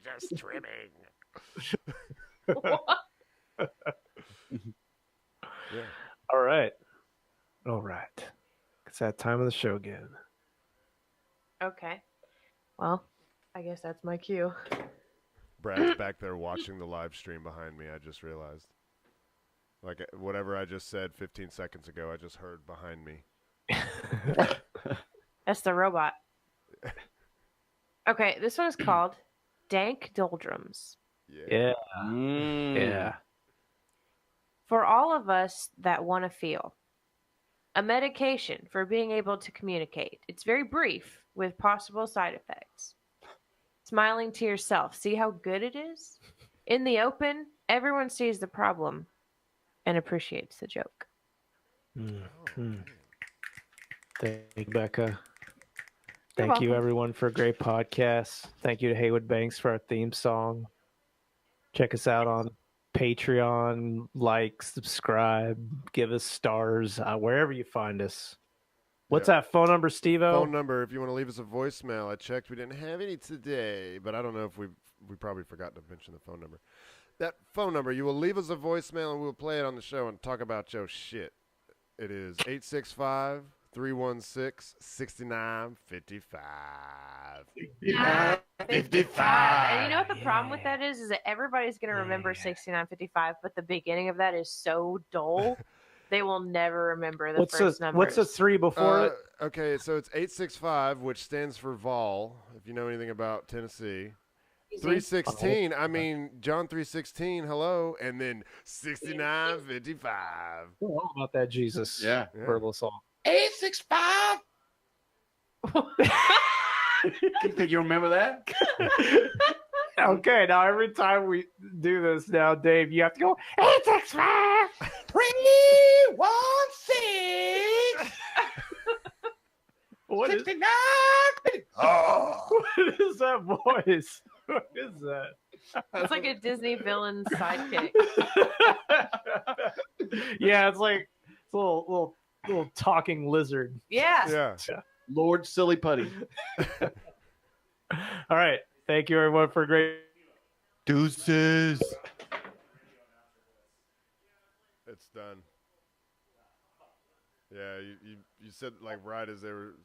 S3: just trimming. Yeah.
S5: All right. It's that time of the show again.
S2: Okay. Well, I guess that's my cue.
S3: Brad's back there watching the live stream behind me, I just realized. Like, whatever I just said 15 seconds ago, I just heard behind me.
S2: That's the robot. Okay, this one is called Dank Doldrums.
S5: Yeah.
S6: Mm.
S5: Yeah.
S2: For all of us that want to feel. A medication for being able to communicate. It's very brief with possible side effects. Smiling to yourself. See how good it is? In the open, everyone sees the problem and appreciates the joke.
S5: Mm. Thank you, Becca.
S2: You're
S5: Thank you,
S2: welcome.
S5: everyone, for a great podcast. Thank you to Haywood Banks for our theme song. Check us out on Patreon. Like, subscribe, give us stars wherever you find us. What's that phone number, Steve-O?
S3: Phone number, if you want to leave us a voicemail. I checked. We didn't have any today, but I don't know if we probably forgot to mention the phone number. That phone number, you will leave us a voicemail, and we'll play it on the show and talk about your shit. It is 865-316-6955.
S2: Yeah, 55. And you know what the problem with that is that everybody's going to remember 6955, but the beginning of that is so dull, they will never remember the first number.
S5: What's the 3 before it?
S3: Okay, so it's 865, which stands for Vol, if you know anything about Tennessee. 316, I mean, John 3:16, hello, and then 6955.
S5: We're all about that Jesus.
S6: Yeah.
S5: Verbal assault.
S6: 865. You think you remember that?
S5: Okay, now every time we do this now, Dave, you have to go 865
S6: 316
S5: What is
S6: 69.
S5: what is that voice? What is that?
S2: It's like a Disney villain sidekick.
S5: Yeah, it's like it's a little talking lizard.
S2: Yeah.
S3: Yeah.
S6: Lord Silly Putty.
S5: All right. Thank you everyone for a great
S6: Deuces.
S3: It's done. Yeah, you said like right as they were